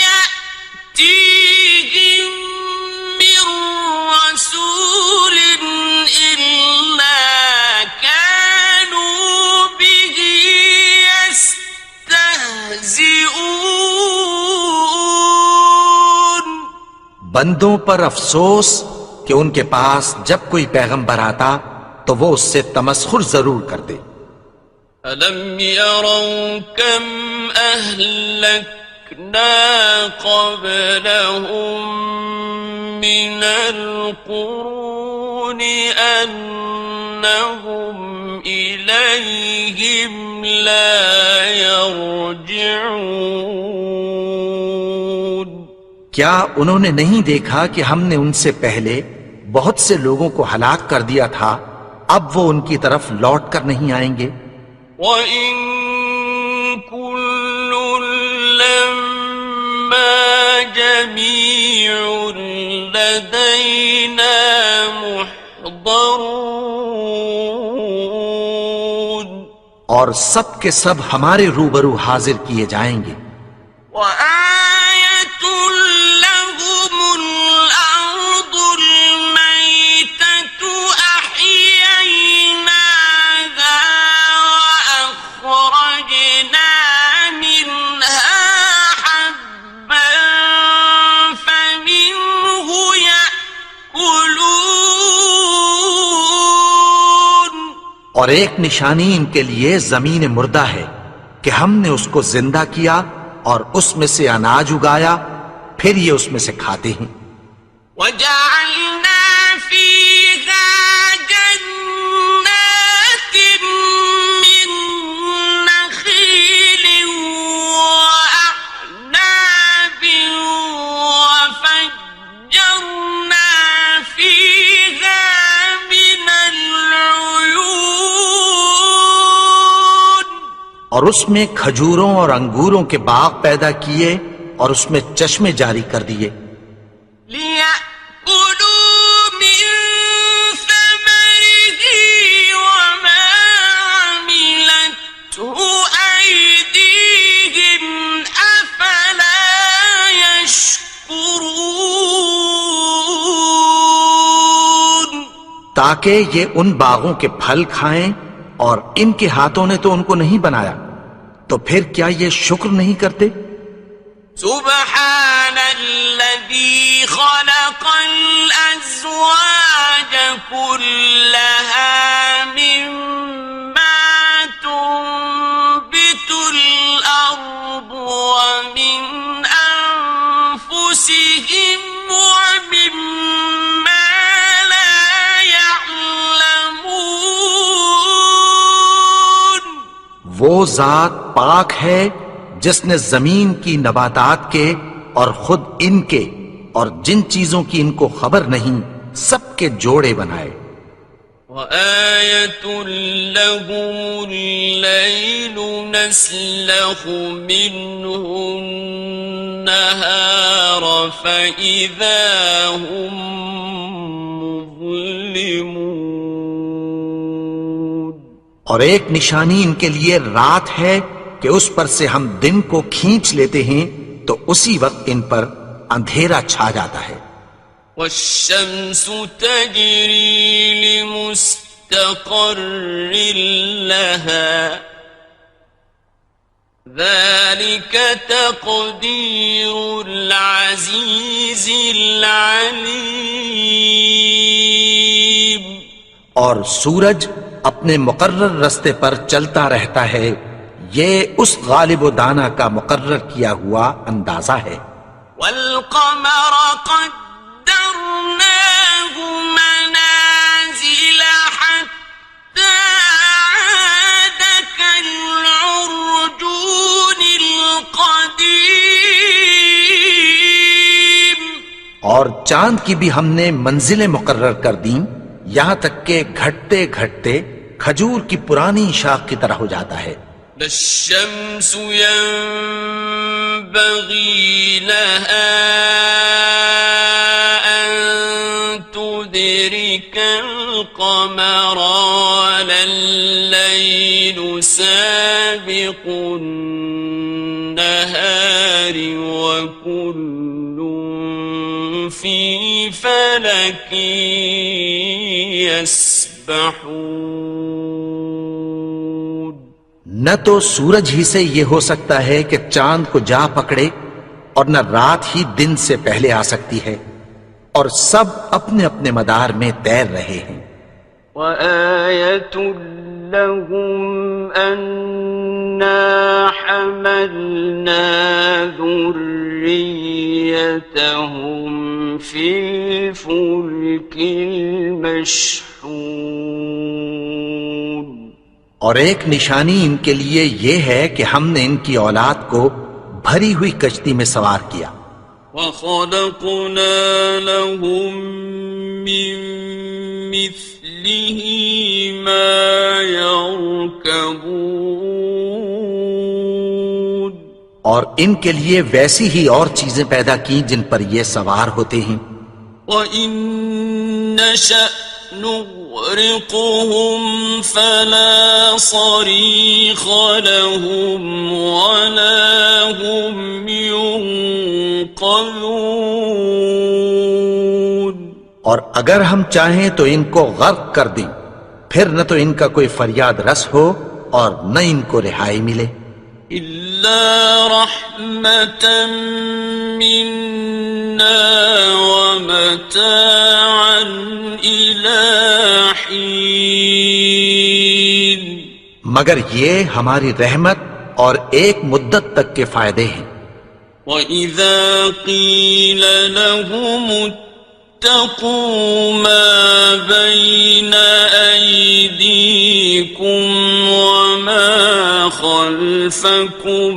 يأتيهم من رسول إلا كانوا به يستهزئون. بندوں پر افسوس کہ ان کے پاس جب کوئی پیغمبر آتا تو وہ اس سے تمسخر ضرور کر دے. أَلَمْ يَرَوْا كَمْ أَهْلَكْنَا قَبْلَهُمْ مِنَ الْقُرُونِ أَنَّهُمْ إِلَيْهِمْ لَا يَرْجِعُونَ. کیا انہوں نے نہیں دیکھا کہ ہم نے ان سے پہلے بہت سے لوگوں کو ہلاک کر دیا تھا، اب وہ ان کی طرف لوٹ کر نہیں آئیں گے. وَإِن كُلٌّ لَّمَّا جَمِيعٌ لَّدَيْنَا مُحْضَرُونَ. اور سب کے سب ہمارے روبرو حاضر کیے جائیں گے. وَآيَةٌ لَّهُمُ الْأَرْضُ الْمَيْتَةُ أَحْيَيْنَاهَا وَأَخْرَجْنَا مِنْهَا حَبًّا فَمِنْهُ يَأْكُلُونَ. اور ایک نشانی ان کے لیے زمین مردہ ہے کہ ہم نے اس کو زندہ کیا اور اس میں سے اناج اگایا، پھر یہ اس میں سے کھاتے ہیں. وَجَعَلْنَا فِيهَا جَنَّاتٍ مِّن نَّخِيلٍ وَأَعْنَابٍ وَفَجَّرْنَا فِيهَا مِنَ الْعُيُونِ. اور اس میں کھجوروں اور انگوروں کے باغ پیدا کیے اور اس میں چشمے جاری کر دیے. لِيَأْكُلُوا مِن ثَمَرِهِ وَمَا عَمِلَتْهُ أَيْدِيهِمْ أَفَلَا يَشْكُرُونَ. تاکہ یہ ان باغوں کے پھل کھائیں، اور ان کے ہاتھوں نے تو ان کو نہیں بنایا، تو پھر کیا یہ شکر نہیں کرتے؟ سبحان الذي خلق الأزواج كلها مما تنبت الأرض ومن أنفسهم ومما لا يعلمون. وہ ذات پاک ہے جس نے زمین کی نباتات کے اور خود ان کے اور جن چیزوں کی ان کو خبر نہیں سب کے جوڑے بنائے. وَآيَةٌ لَّهُمُ اللَّيْلُ نَسْلَخُ مِنْهُ النَّهَارَ فَإِذَا هُمْ مُظْلِمُونَ. اور ایک نشانی ان کے لیے رات ہے کہ اس پر سے ہم دن کو کھینچ لیتے ہیں تو اسی وقت ان پر اندھیرا چھا جاتا ہے. وَالشَّمْسُ تَجْرِي لِمُسْتَقَرٍّ لَّهَا ذَلِكَ تَقْدِيرُ الْعَزِيزِ الْعَلِيمِ. اور سورج اپنے مقرر رستے پر چلتا رہتا ہے، یہ اس غالب و دانا کا مقرر کیا ہوا اندازہ ہے. وَالْقَمَرَ قَدَّرْنَاهُ مَنَازِلَ حَتَّى عَادَ كَالْعُرْجُونِ الْقَدِيمِ. اور چاند کی بھی ہم نے منزلیں مقرر کر دیں، یہاں تک کہ گھٹتے گھٹتے کھجور کی پرانی شاخ کی طرح ہو جاتا ہے. لا الشمس ينبغي لها أن تدرك القمر ولا الليل النهار وكل في فلك يسبحون. نہ تو سورج ہی سے یہ ہو سکتا ہے کہ چاند کو جا پکڑے، اور نہ رات ہی دن سے پہلے آ سکتی ہے، اور سب اپنے اپنے مدار میں تیر رہے ہیں. وَآيَةٌ لَهُمْ أَنَّا حَمَلْنَا ذُرِّيَّتَهُمْ فِي الْفُلْكِ الْمَشْحُونِ. اور ایک نشانی ان کے لیے یہ ہے کہ ہم نے ان کی اولاد کو بھری ہوئی کشتی میں سوار کیا. وَخَلَقْنَا لَهُم مِّن مِّثْلِهِ مَا يَرْكَبُونَ. اور ان کے لیے ویسی ہی اور چیزیں پیدا کی جن پر یہ سوار ہوتے ہیں. وَإِن نَّشَأْ نُغْرِقْهُمْ فَلَا صَرِيخَ لَهُمْ وَلَا هُمْ يُنقَذُونَ. اور اگر ہم چاہیں تو ان کو غرق کر دیں، پھر نہ تو ان کا کوئی فریاد رس ہو اور نہ ان کو رہائی ملے. إِلَّا رَحْمَةً مِّنَّا وَمَتَاعًا إِلَىٰ حِينٍ. مگر یہ ہماری رحمت اور ایک مدت تک کے فائدے ہیں. وَإِذَا قِيلَ لَهُمُ اتَّقُوا مَا بَيْنَ أَيْدِيكُمْ وَمَا خَلْفَكُمْ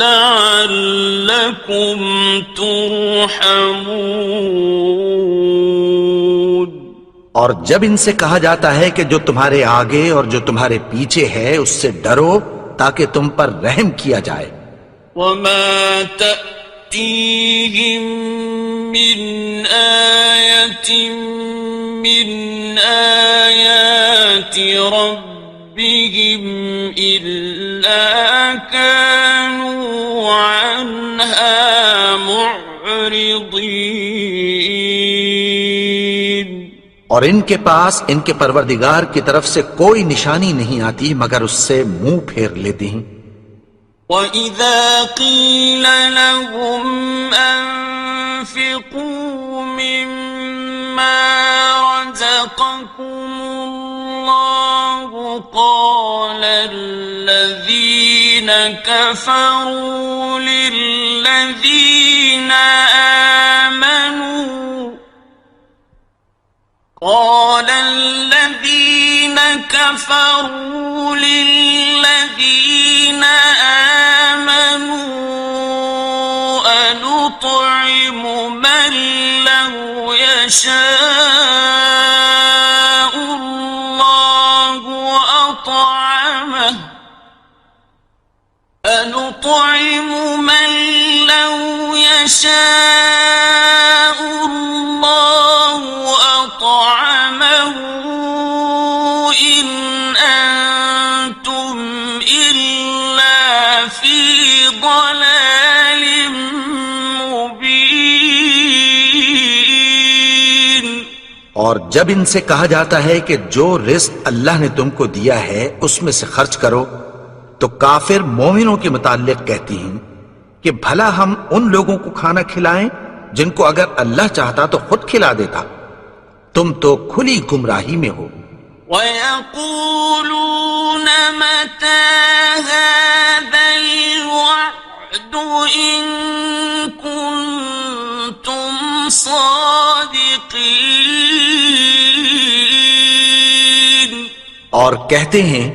لَعَلَّكُمْ تُرْحَمُونَ. اور جب ان سے کہا جاتا ہے کہ جو تمہارے آگے اور جو تمہارے پیچھے ہے اس سے ڈرو تاکہ تم پر رحم کیا جائے. وَمَا تَأْتِيهِم مِّنْ آيَةٍ مِّنْ آيَاتِ رَبِّهِمْ إِلَّا كَانُوا عَنْهَا مُعْرِضِينَ. اور ان کے پاس ان کے پروردگار کی طرف سے کوئی نشانی نہیں آتی مگر اس سے منہ پھیر لیتے ہیں. وَإِذَا قِيلَ لَهُمْ أَنفِقُوا مِمَّا رَزَقَكُمُ اللَّهُ قَالَ الَّذِينَ كَفَرُوا لِلَّذِينَ آمنوا أنطعم من لو يشاء الله أطعمه أنطعم من لو يشاء الله أطعمه إن أنتم إلا في ضلال مبين. اور جب ان سے کہا جاتا ہے کہ جو رزق اللہ نے تم کو دیا ہے اس میں سے خرچ کرو تو کافر مومنوں کے متعلق کہتی ہیں کہ بھلا ہم ان لوگوں کو کھانا کھلائیں جن کو اگر اللہ چاہتا تو خود کھلا دیتا. تم تو کھلی گمراہی میں ہو. وَيَقُولُونَ مَتَى هَذَا الْوَعْدُ إِن كُنتُمْ صَادِقِينَ. اور کہتے ہیں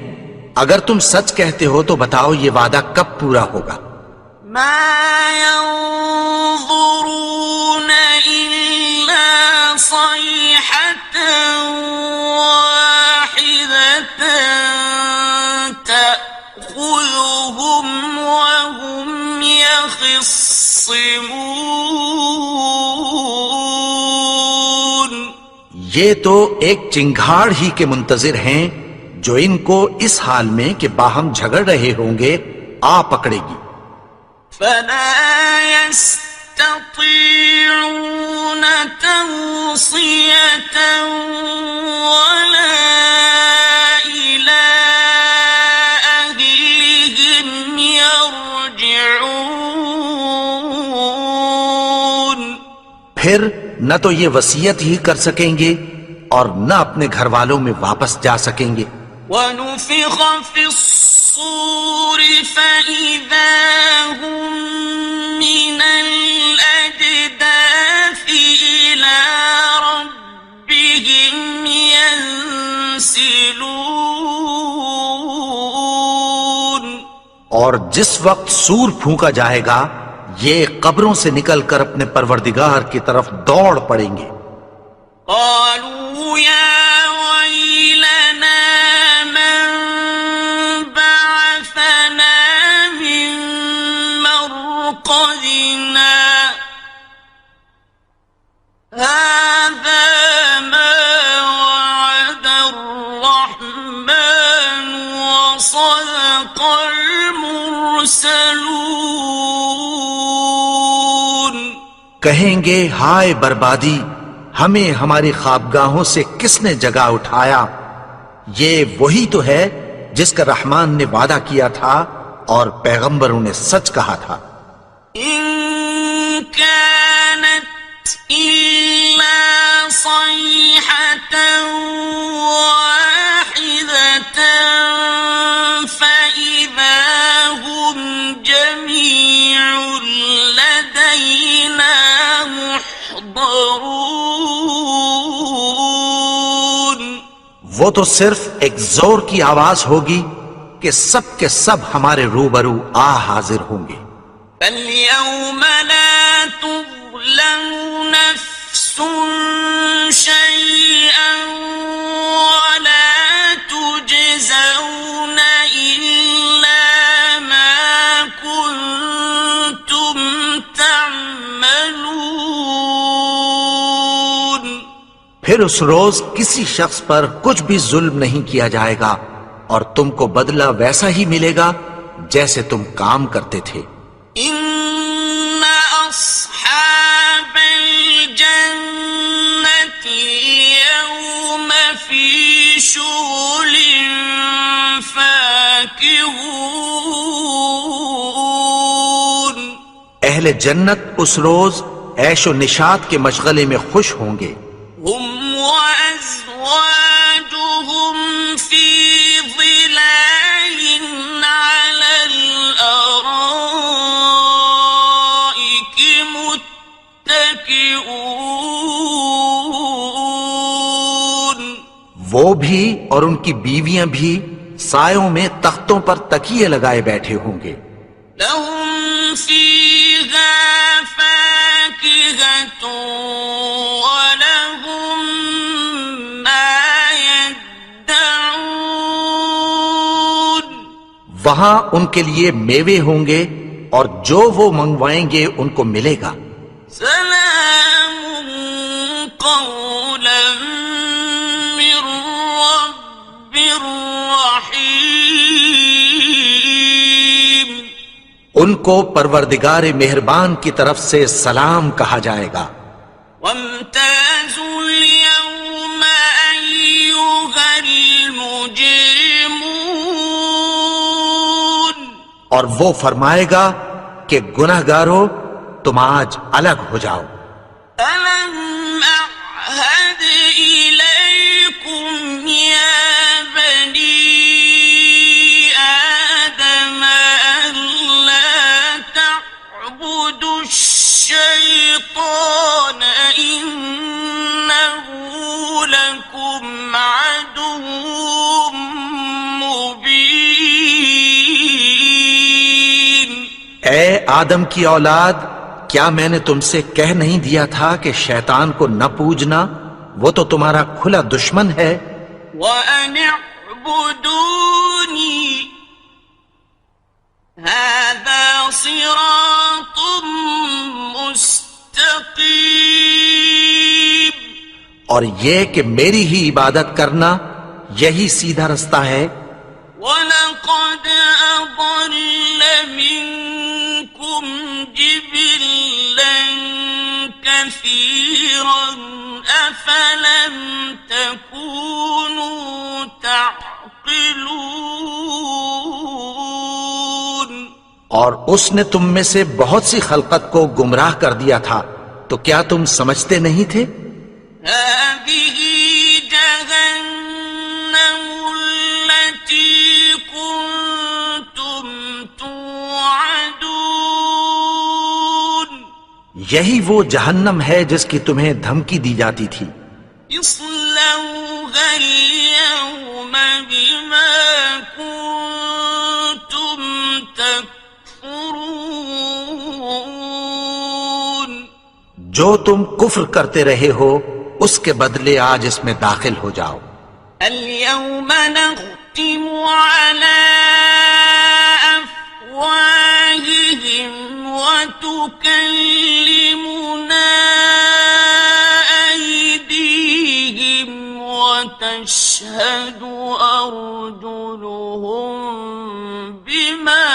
اگر تم سچ کہتے ہو تو بتاؤ یہ وعدہ کب پورا ہوگا. مَا يَنظُرُونَ إِلَّا صَيْحَةً وَاحِدَةً تَأْخُذُهُمْ وَهُمْ يَخِصِّمُونَ. یہ تو ایک چنگھاڑ ہی کے منتظر ہیں جو ان کو اس حال میں کہ باہم جھگڑ رہے ہوں گے آ پکڑے گی۔ فلا يستطيعون توصية ولا إلى أهلهم يرجعون۔ پھر نہ تو یہ وصیت ہی کر سکیں گے اور نہ اپنے گھر والوں میں واپس جا سکیں گے۔ ونفخ في الصور فإذا هم من الأجداث إلى ربهم ينسلون۔ اور جس وقت سور پھونکا جائے گا یہ قبروں سے نکل کر اپنے پروردگار کی طرف دوڑ پڑیں گے۔ قالوا يا ويلنا من بعثنا من مرقدنا هذا ما وعد الرحمن وصدق المرسلون۔ کہیں گے ہائے بربادی، ہمیں ہماری خوابگاہوں سے کس نے جگا اٹھایا؟ یہ وہی تو ہے جس کا رحمان نے وعدہ کیا تھا اور پیغمبروں نے سچ کہا تھا۔ إن كانت إلا صيحة واحدة فإذا هم جميع لدينا محضرون۔ وہ تو صرف ایک زور کی آواز ہوگی کہ سب کے سب ہمارے روبرو آ حاضر ہوں گے۔ فاليوم لا تظلم نفس شيئا ولا تجزون إلا ما كنتم تعملون۔ پھر اس روز کسی شخص پر کچھ بھی ظلم نہیں کیا جائے گا اور تم کو بدلہ ویسا ہی ملے گا جیسے تم کام کرتے تھے۔ إن أصحاب الجنة اليوم في شغل فاكهون۔ اہل جنت اس روز عیش و نشاط کے مشغلے میں خوش ہوں گے۔ هم وأزواجهم في ظلال على الأرائك متكئون۔ وہ بھی اور ان کی بیویاں بھی سایوں میں تختوں پر تکیے لگائے بیٹھے ہوں گے۔ لهم فيها فاكهة ولهم ما يدعون۔ وہاں ان کے لیے میوے ہوں گے اور جو وہ منگوائیں گے ان کو ملے گا۔ سلام قولا من رب رحيم۔ ان کو پروردگار مہربان کی طرف سے سلام کہا جائے گا۔ وامتازوا اليوم أيها المجرمون۔ اور وہ فرمائے گا کہ گناہگارو تم آج الگ ہو جاؤ۔ ألم أعهد إليكم يا بني آدم ألا تعبدوا الشيطان إنه لكم عدو مبين۔ اے آدم کی اولاد، کیا میں نے تم سے کہہ نہیں دیا تھا کہ شیطان کو نہ پوجنا؟ وہ تو تمہارا کھلا دشمن ہے۔ وَأَنِ اعْبُدُونِي هَذَا صِرَاطٌ مُسْتَقِيمٌ۔ اور یہ کہ میری ہی عبادت کرنا یہی سیدھا رستہ ہے۔ وَلَقَدْ أَضَلَّ مِنكُمْ جِبِلًّا كَثِيرًا أَفَلَمْ تَكُونُوا تَعْقِلُونَ اور اس نے تم میں سے بہت سی خلقت کو گمراہ کر دیا تھا، تو کیا تم سمجھتے نہیں تھے؟ هَذِهِ جَهَنَّمُ الَّتِي كُنتُمْ تُوعَدُونَ یہی وہ جہنم ہے جس کی تمہیں دھمکی دی جاتی تھی۔ اصلوها اليوم بما كنتم تكفرون جو تم کفر کرتے رہے ہو اس کے بدلے آج اس میں داخل ہو جاؤ۔ اليوم نختم على أفواههم وتكلمنا أيديهم وتشهد أرجلهم بما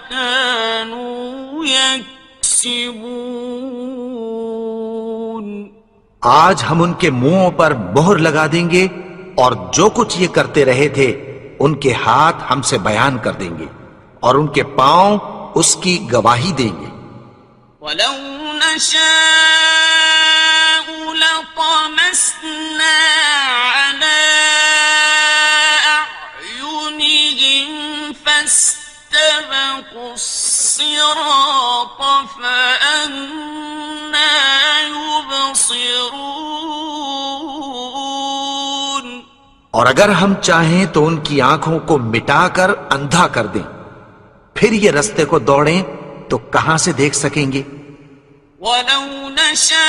كانوا يكسبون آج ہم ان کے منہوں پر مہر لگا دیں گے اور جو کچھ یہ کرتے رہے تھے ان کے ہاتھ ہم سے بیان کر دیں گے اور ان کے پاؤں اس کی گواہی دیں گے۔ وَلَوْ نَشَاءُ لَطَمَسْنَا عَلَىٰ أَعْيُنِهِمْ فَاسْتَبَقُوا الصِّرَاطَ فَأَنَّىٰ يُبْصِرُونَ اور اگر ہم چاہیں تو ان کی آنکھوں کو مٹا کر اندھا کر دیں، پھر یہ رستے کو دوڑیں تو کہاں سے دیکھ سکیں گے؟ وَلَوْ نَشَاءُ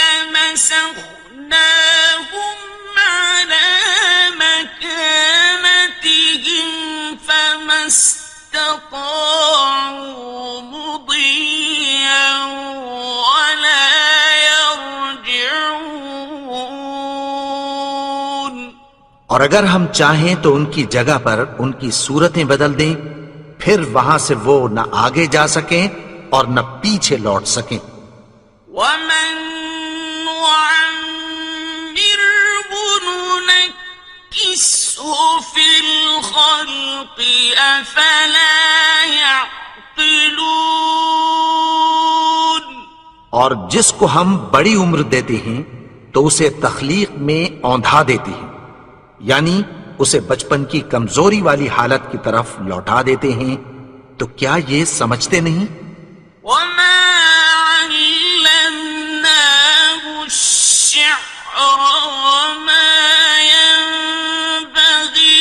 لَمَسَخْنَاهُمْ عَلَىٰ مَكَانَتِهِمْ فَمَا اسْتَطَاعُوا مُضِيًّا وَلَا يَرْجِعُونَ اور اگر ہم چاہیں تو ان کی جگہ پر ان کی صورتیں بدل دیں، پھر وہاں سے وہ نہ آگے جا سکیں اور نہ پیچھے لوٹ سکیں۔ وَمَن نُعَمِّرْهُ نُنَكِّسْهُ فِي الْخَلْقِ أَفَلَا يَعْقِلُونَ اور جس کو ہم بڑی عمر دیتے ہیں تو اسے تخلیق میں اوندھا دیتے ہیں، یعنی اسے بچپن کی کمزوری والی حالت کی طرف لوٹا دیتے ہیں، تو کیا یہ سمجھتے نہیں؟ وَمَا عَلَّمْنَاهُ الشِّعْرَ وَمَا يَنبَغِي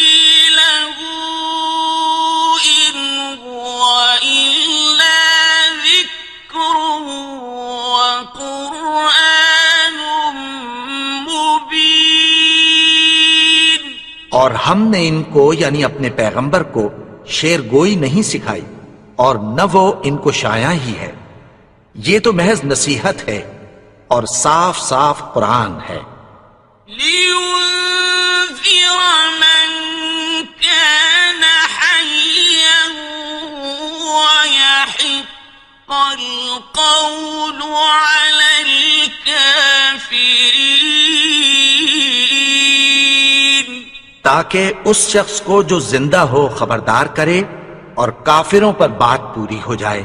لَهُ إِنْ هُوَ إِلَّا ذِكْرٌ وَقُرْآنٌ مُبِينٌ اور ہم نے ان کو یعنی اپنے پیغمبر کو شعر گوئی نہیں سکھائی اور نہ وہ ان کو شایع ہی ہے، یہ تو محض نصیحت ہے اور صاف صاف قرآن ہے۔ لِيُنذِرَ مَن كَانَ حَيًّا وَيَحِقَّ الْقَوْلُ عَلَى الْكَافِرِينَ تاکہ اس شخص کو جو زندہ ہو خبردار کرے اور کافروں پر بات پوری ہو جائے۔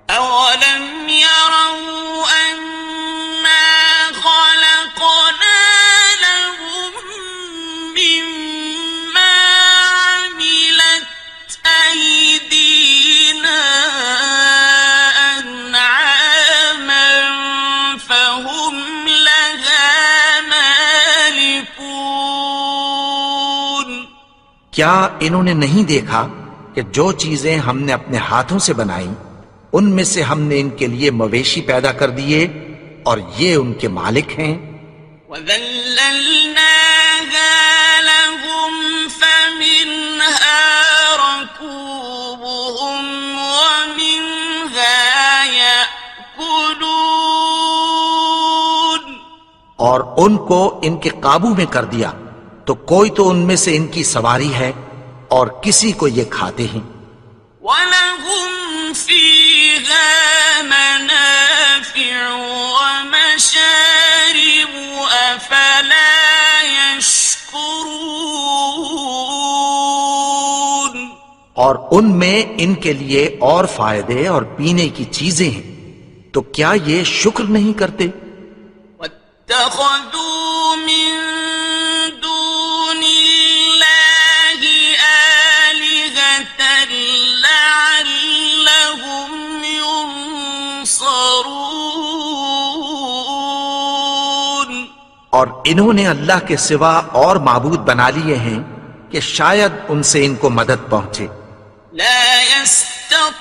أَوَلَمْ يَرَوْا أَنَّا خَلَقْنَا لَهُم مِّمَّا عَمِلَتْ أَيْدِينَا أَنْعَامًا فَهُمْ لَهَا مَالِكُونَ کیا انہوں نے نہیں دیکھا کہ جو چیزیں ہم نے اپنے ہاتھوں سے بنائیں ان میں سے ہم نے ان کے لیے مویشی پیدا کر دیے اور یہ ان کے مالک ہیں۔ وَذَلَّلْنَاهَا لَهُمْ فَمِنْهَا رَكُوبُهُمْ وَمِنْهَا يَأْكُلُونَ اور ان کو ان کے قابو میں کر دیا، تو کوئی تو ان میں سے ان کی سواری ہے اور کسی کو یہ کھاتے ہیں. وَلَهُمْ فِيهَا مَنَافِعُ وَمَشَارِبُ أَفَلَا يَشْكُرُونَ. اور ان میں ان کے لیے اور فائدے اور پینے کی چیزیں ہیں، تو کیا یہ شکر نہیں کرتے؟ وَاتَّخَذُوا مِن دُونِ اللَّهِ آلِهَةً لَعَلَّهُمْ يُنصَرُونَ. اور انہوں نے اللہ کے سوا اور معبود بنا لیے ہیں کہ شاید ان سے ان کو مدد پہنچے. لا يستطيعون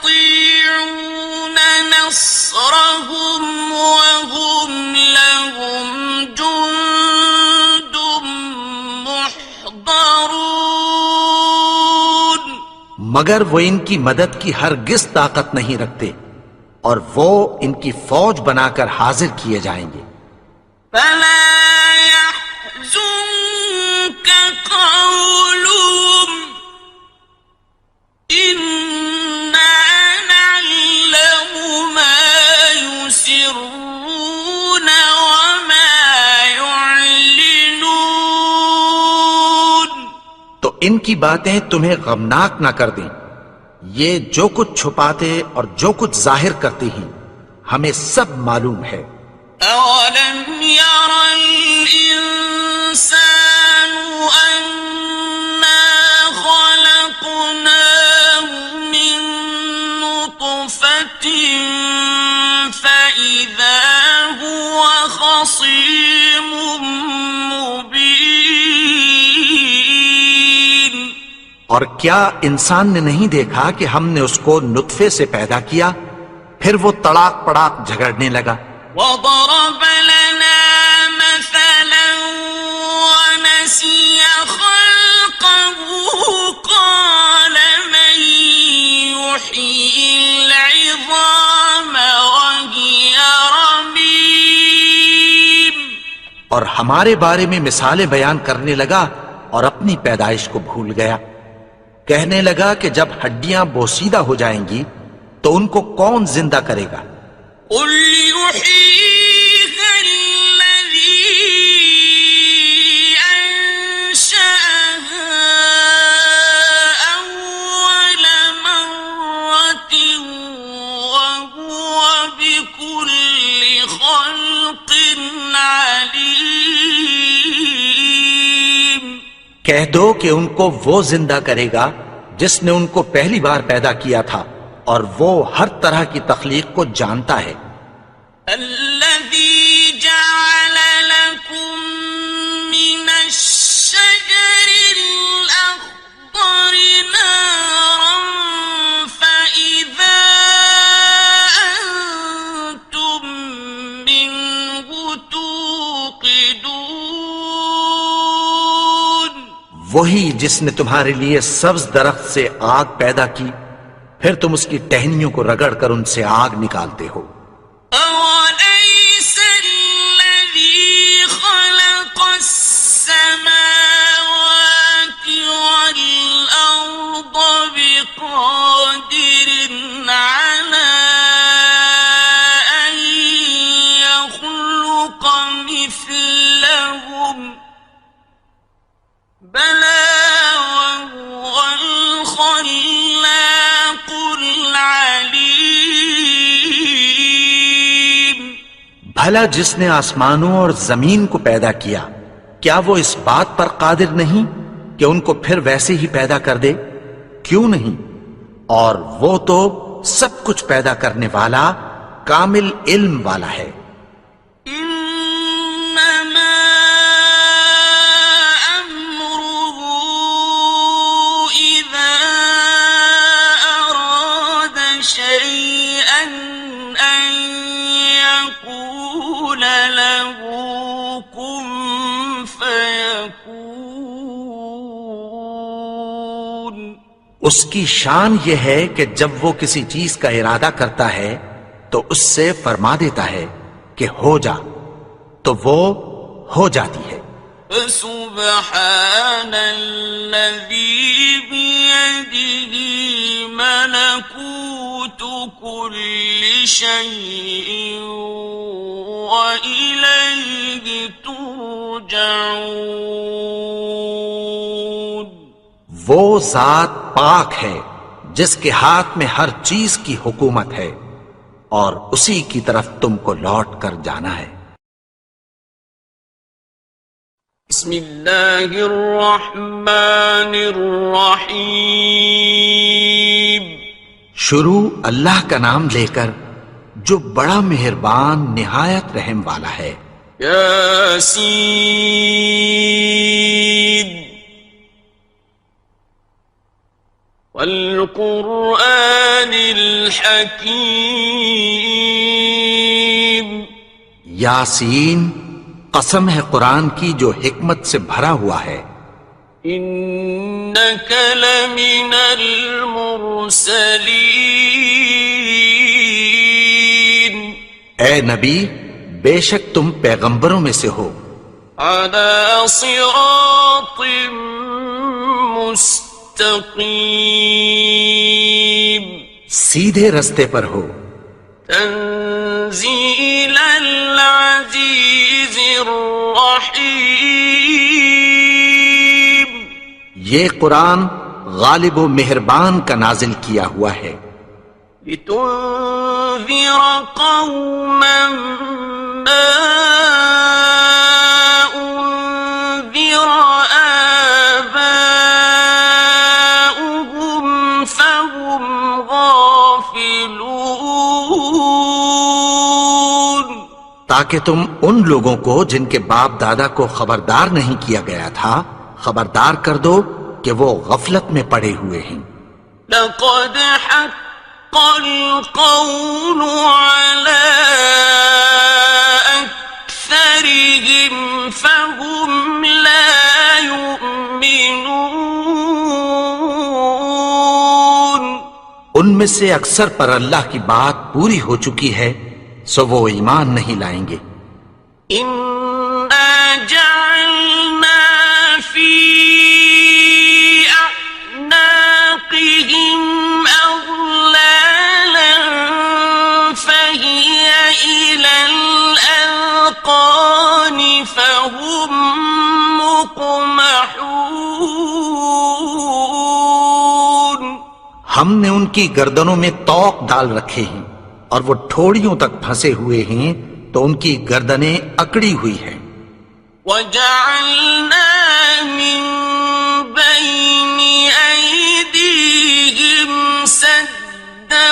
نصرهم وهم لهم جند محضرون. مگر وہ ان کی مدد کی ہرگز طاقت نہیں رکھتے اور وہ ان کی فوج بنا کر حاضر کیے جائیں گے. فلا يحزنك قولهم إنا نعلم ما يسرون وما يعلنون. تو ان کی باتیں تمہیں غمناک نہ کر دیں. یہ جو کچھ چھپاتے اور جو کچھ ظاہر کرتے ہیں ہمیں سب معلوم ہے. أولم ير الإنسان أنا خلقناه من نطفة فإذا هو خصيم مبين. اور کیا انسان نے نہیں دیکھا کہ ہم نے اس کو نطفے سے پیدا کیا، پھر وہ تڑاک پڑاک جھگڑنے لگا. وضرب لنا مثلا ونسي خلقه قال من يحيي العظام وهي رميم. اور ہمارے بارے میں مثالیں بیان کرنے لگا اور اپنی پیدائش کو بھول گیا. کہنے لگا کہ جب ہڈیاں بوسیدہ ہو جائیں گی تو ان کو کون زندہ کرے گا؟ قل يحييها الذي أنشأها أول مرة وهو بكل خلق عليم. کہہ دو کہ ان کو وہ زندہ کرے گا جس نے ان کو پہلی بار پیدا کیا تھا، اور وہ ہر طرح کی تخلیق کو جانتا ہے. الذي جعل لكم من الشجر الأخضر نارا فإذا أنتم منه توقدون. وہی جس نے تمہارے لیے سبز درخت سے آگ پیدا کی، پھر تم اس کی ٹہنیوں کو رگڑ کر ان سے آگ نکالتے ہو. أوليس الذي خلق السماوات والأرض بقادر على أن يخلق مثلهم بلى وهو الخلاق العليم. بھلا جس نے آسمانوں اور زمین کو پیدا کیا، کیا وہ اس بات پر قادر نہیں کہ ان کو پھر ویسے ہی پیدا کر دے؟ کیوں نہیں؟ اور وہ تو سب کچھ پیدا کرنے والا، کامل علم والا ہے. إنما أمره إذا أراد شيئا أن يقول له كن فيكون. اس کی شان یہ ہے کہ جب وہ کسی چیز کا ارادہ کرتا ہے تو اس سے فرما دیتا ہے کہ ہو جا، تو وہ ہو جاتی ہے. فسبحان الذي بيده ملكوت كل شيء وإليه ترجعون. وہ ذات پاک ہے جس کے ہاتھ میں ہر چیز کی حکومت ہے اور اسی کی طرف تم کو لوٹ کر جانا ہے. بسم اللہ الرحمن الرحیم. شروع اللہ کا نام لے کر جو بڑا مہربان نہایت رحم والا ہے. یاسین والقرآن الحکیم. یاسین قسم ہے قرآن کی جو حکمت سے بھرا ہوا ہے. انک لمن المرسلین. اے نبی بے شک تم پیغمبروں میں سے ہو. علی صراط مستقیم. سیدھے رستے پر ہو. تنزیل العزیز الرحیم. یہ قرآن غالب و مہربان کا نازل کیا ہوا ہے. لتنذر قوما ما انذر آباؤهم فهم غافلون. تاکہ تم ان لوگوں کو جن کے باپ دادا کو خبردار نہیں کیا گیا تھا خبردار کر دو کہ وہ غفلت میں پڑے ہوئے ہیں. لقد حق القول على أكثرهم فهم لا يؤمنون. ان میں سے اکثر پر اللہ کی بات پوری ہو چکی ہے سو وہ ایمان نہیں لائیں گے. إنا جعلنا في أعناقهم أغلالا فهي إلى الأذقان فهم مقمحون. ہم نے ان کی گردنوں میں طوق ڈال رکھے ہیں اور وہ ٹھوڑیوں تک پھنسے ہوئے ہیں تو ان کی گردنیں اکڑی ہوئی ہیں. وَجَعَلْنَا مِن بَيْنِ أَيْدِيهِمْ سَدًّا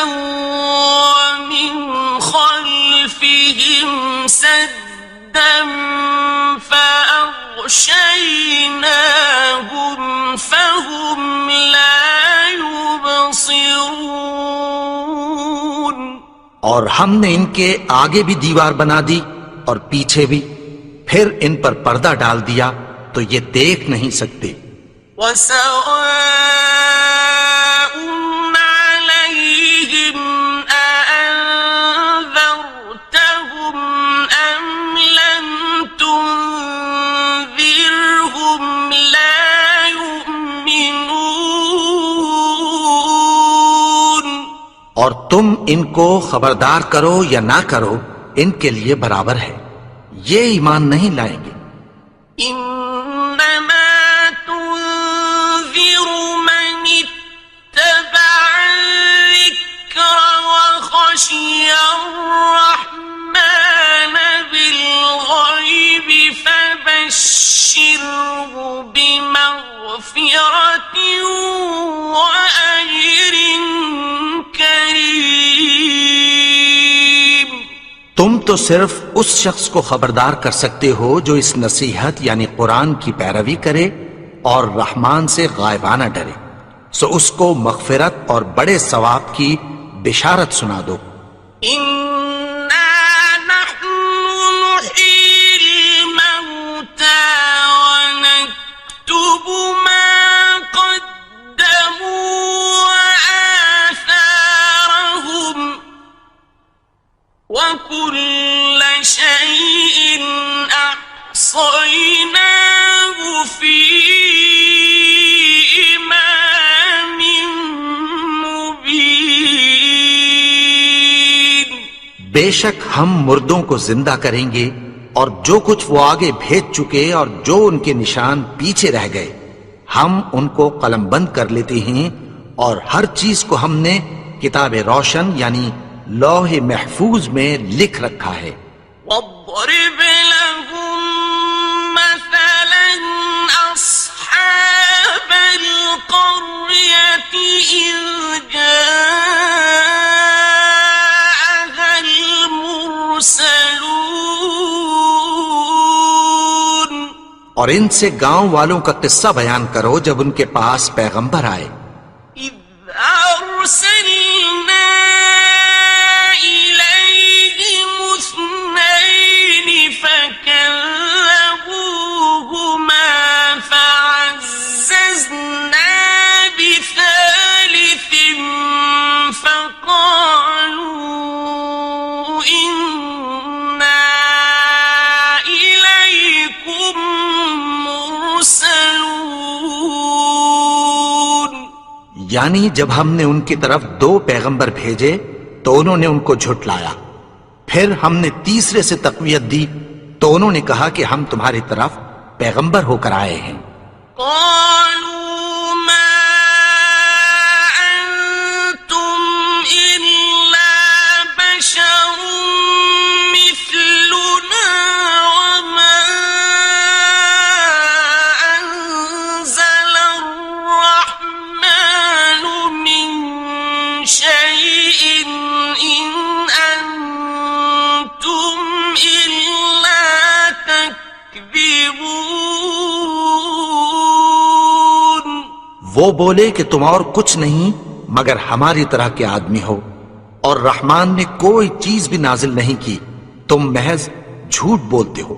وَمِنْ خَلْفِهِمْ سَدًّا فَأَغْشَيْنَاهُمْ فَهُمْ لَا يُبْصِرُونَ. اور ہم نے ان کے آگے بھی دیوار بنا دی اور پیچھے بھی، پھر ان پر پردہ ڈال دیا تو یہ دیکھ نہیں سکتے. وَسَوَاءٌ عَلَيْهِمْ أَأَنذَرْتَهُمْ أَمْ لَمْ تُنذِرْهُمْ لَا يُؤْمِنُونَ. اور تم ان کو خبردار کرو یا نہ کرو ان کے لیے برابر ہے، یہ ایمان نہیں لائیں گے. إنما تنذر من اتبع الذكر وخشي الرحمن بالغيب فبشره بمغفرة وأجر كريم. تم تو صرف اس شخص کو خبردار کر سکتے ہو جو اس نصیحت یعنی قرآن کی پیروی کرے اور رحمان سے غائبانہ ڈرے، سو اس کو مغفرت اور بڑے ثواب کی بشارت سنا دو. إنا نحن نحيي الموتى ونكتب ما قدموا وآثارهم وكل شيء أحصيناه بے شک ہم مردوں کو زندہ کریں گے اور جو کچھ وہ آگے بھیج چکے اور جو ان کے نشان پیچھے رہ گئے ہم ان کو قلم بند کر لیتے ہیں، اور ہر چیز کو ہم نے کتاب روشن یعنی لوح محفوظ میں لکھ رکھا ہے۔ واضرب لهم مثلا أصحاب القرية إذ جاءها المرسلون، اور ان سے گاؤں والوں کا قصہ بیان کرو جب ان کے پاس پیغمبر آئے۔ إذ أرسلنا إليهم اثنين فكذبوهما فعززنا بثالث فقالوا إنا إليكم مرسلون۔ یعنی جب ہم نے ان کی طرف 2 پیغمبر بھیجے تو انہوں نے ان کو جھٹلایا، پھر ہم نے تیسرے سے تقویت دی تو انہوں نے کہا کہ ہم تمہاری طرف پیغمبر ہو کر آئے ہیں۔ قالوا ما أنتم إلا بشر مثلنا وما أنزل الرحمن من شيء إن أنتم إلا تكذبون۔ وہ بولے کہ تم اور کچھ نہیں مگر ہماری طرح کے آدمی ہو، اور رحمان نے کوئی چیز بھی نازل نہیں کی، تم محض جھوٹ بولتے ہو۔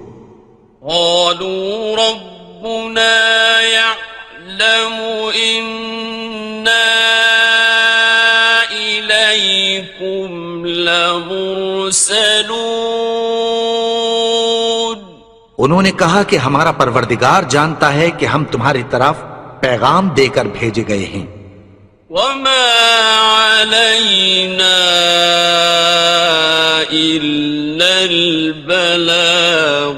قالوا ربنا يعلم إنا إليكم لمرسلون۔ انہوں نے کہا کہ ہمارا پروردگار جانتا ہے کہ ہم تمہاری طرف پیغام دے کر بھیجے گئے ہیں، وما علينا إلا البلاغ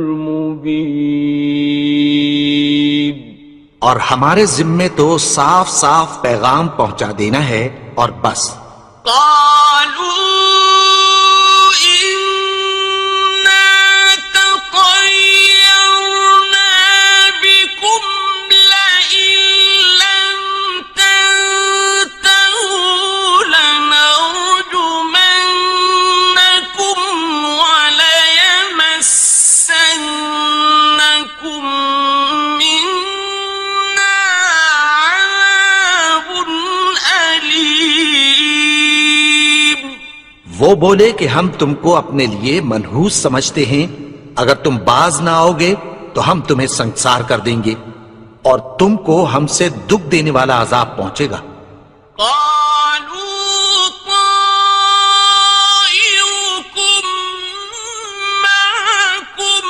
المبين۔ اور ہمارے ذمے تو صاف صاف پیغام پہنچا دینا ہے اور بس۔ قالوا إنا تطيرنا بكم لئن لم تنتهوا لنرجمنكم وليمسنكم منا عذاب أليم۔ وہ بولے کہ ہم تم کو اپنے لیے منحوس سمجھتے ہیں، اگر تم باز نہ آؤ گے تو ہم تمہیں سنسار کر دیں گے اور تم کو ہم سے دکھ دینے والا عذاب پہنچے گا۔ قالوا طائركم معكم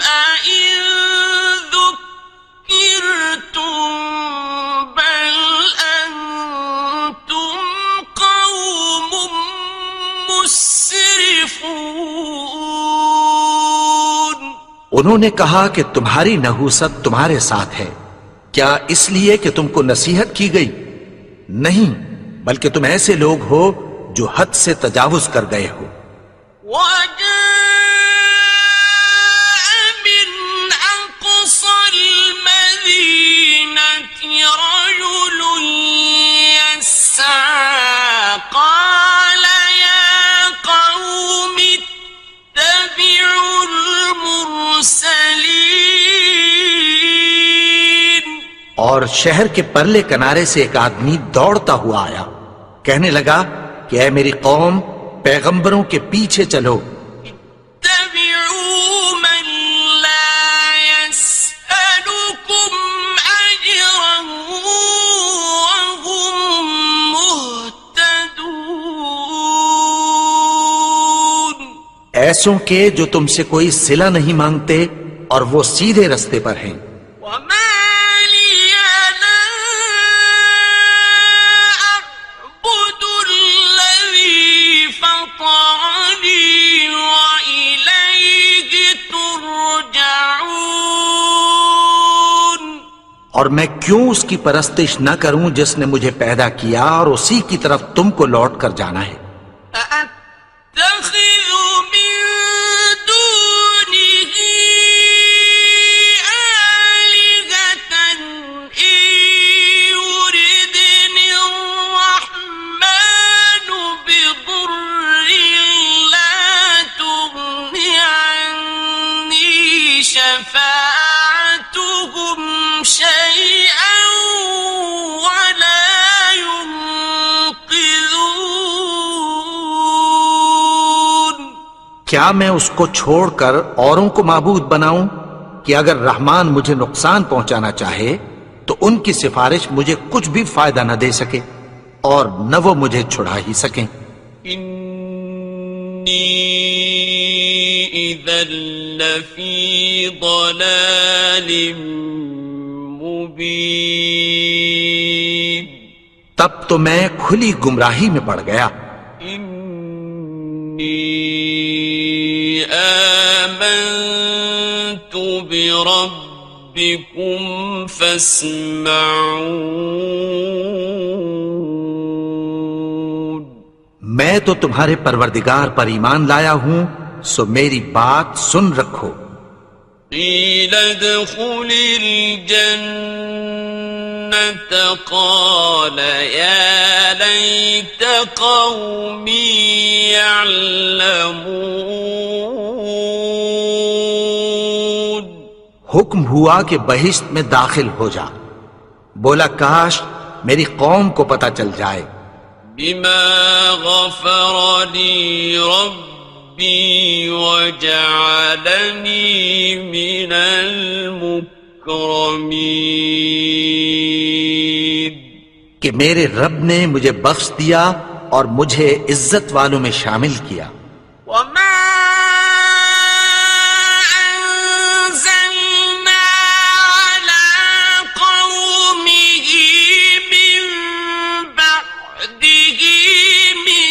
أئن ذكرتم بل أنتم قوم مسرفون۔ انہوں نے کہا کہ تمہاری نحوست تمہارے ساتھ ہے، کیا اس لیے کہ تم کو نصیحت کی گئی؟ نہیں، بلکہ تم ایسے لوگ ہو جو حد سے تجاوز کر گئے ہو۔ وجاء من أقصى المدينة رجل يسعى قال يا قوم اتبعوا المرسلين۔ اور شہر کے پرلے کنارے سے ایک آدمی دوڑتا ہوا آیا، کہنے لگا کہ اے میری قوم، پیغمبروں کے پیچھے چلو۔ اتبعوا من لا يسألكم أجرا وهم مهتدون۔ ایسوں کے جو تم سے کوئی صلہ نہیں مانگتے اور وہ سیدھے رستے پر ہیں۔ وما لي لا أعبد الذي فطرني اور میں کیوں اس کی پرستش نہ کروں جس نے مجھے پیدا کیا اور اسی کی طرف تم کو لوٹ کر جانا ہے؟ أَأَتَّخِذُ مِن دُونِهِ آلِهَةً إِن يُرِدْنِ الرَّحْمَنُ بِضُرٍّ لَّا تُغْنِ عَنِّي شَفَاعَتُهُمْ شَيْئًا وَلَا يُنقِذُونَ۔ کیا میں اس کو چھوڑ کر اوروں کو معبود بناؤں کہ اگر رحمان مجھے نقصان پہنچانا چاہے تو ان کی سفارش مجھے کچھ بھی فائدہ نہ دے سکے اور نہ وہ مجھے چھڑا ہی سکیں؟ إِنِّي إِذًا لَّفِي ضَلَالٍ مُّبِينٍ۔ تب تو میں کھلی گمراہی میں پڑ گیا۔ إِنِّي آمنت بربكم فاسمعون۔ میں تو تمہارے پروردگار پر ایمان لایا ہوں، سو میری بات سن رکھو۔ قيل ادخل الجنة قال يا ليت قومي يعلمون۔ حکم ہوا کہ بہشت میں داخل ہو جا، بولا کاش میری قوم کو پتہ چل جائے۔ بما غفر لي ربي وجعلني من المكرمين۔ کہ میرے رب نے مجھے بخش دیا اور مجھے عزت والوں میں شامل کیا۔ وما أنزلنا على قومه من بعده من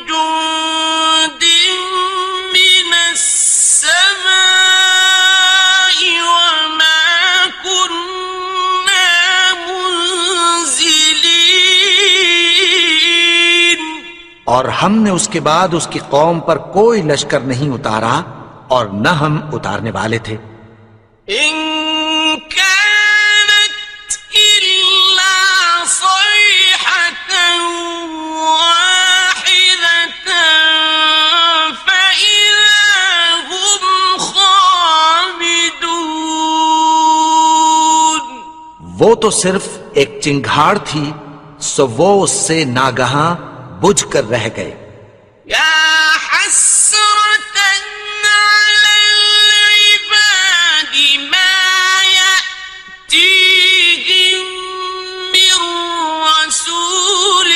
جند من السماء وما كنا منزلين۔ اور ہم نے اس کے بعد اس کی قوم پر کوئی لشکر نہیں اتارا اور نہ ہم اتارنے والے تھے۔ إن كانت إلا صيحة واحدة فإذا هم خامدون۔ وہ تو صرف ایک چنگھاڑ تھی، سو وہ اس سے ناگہاں بجھ کر رہ گئے۔ يا حسرة على العباد ما يأتيهم من رسول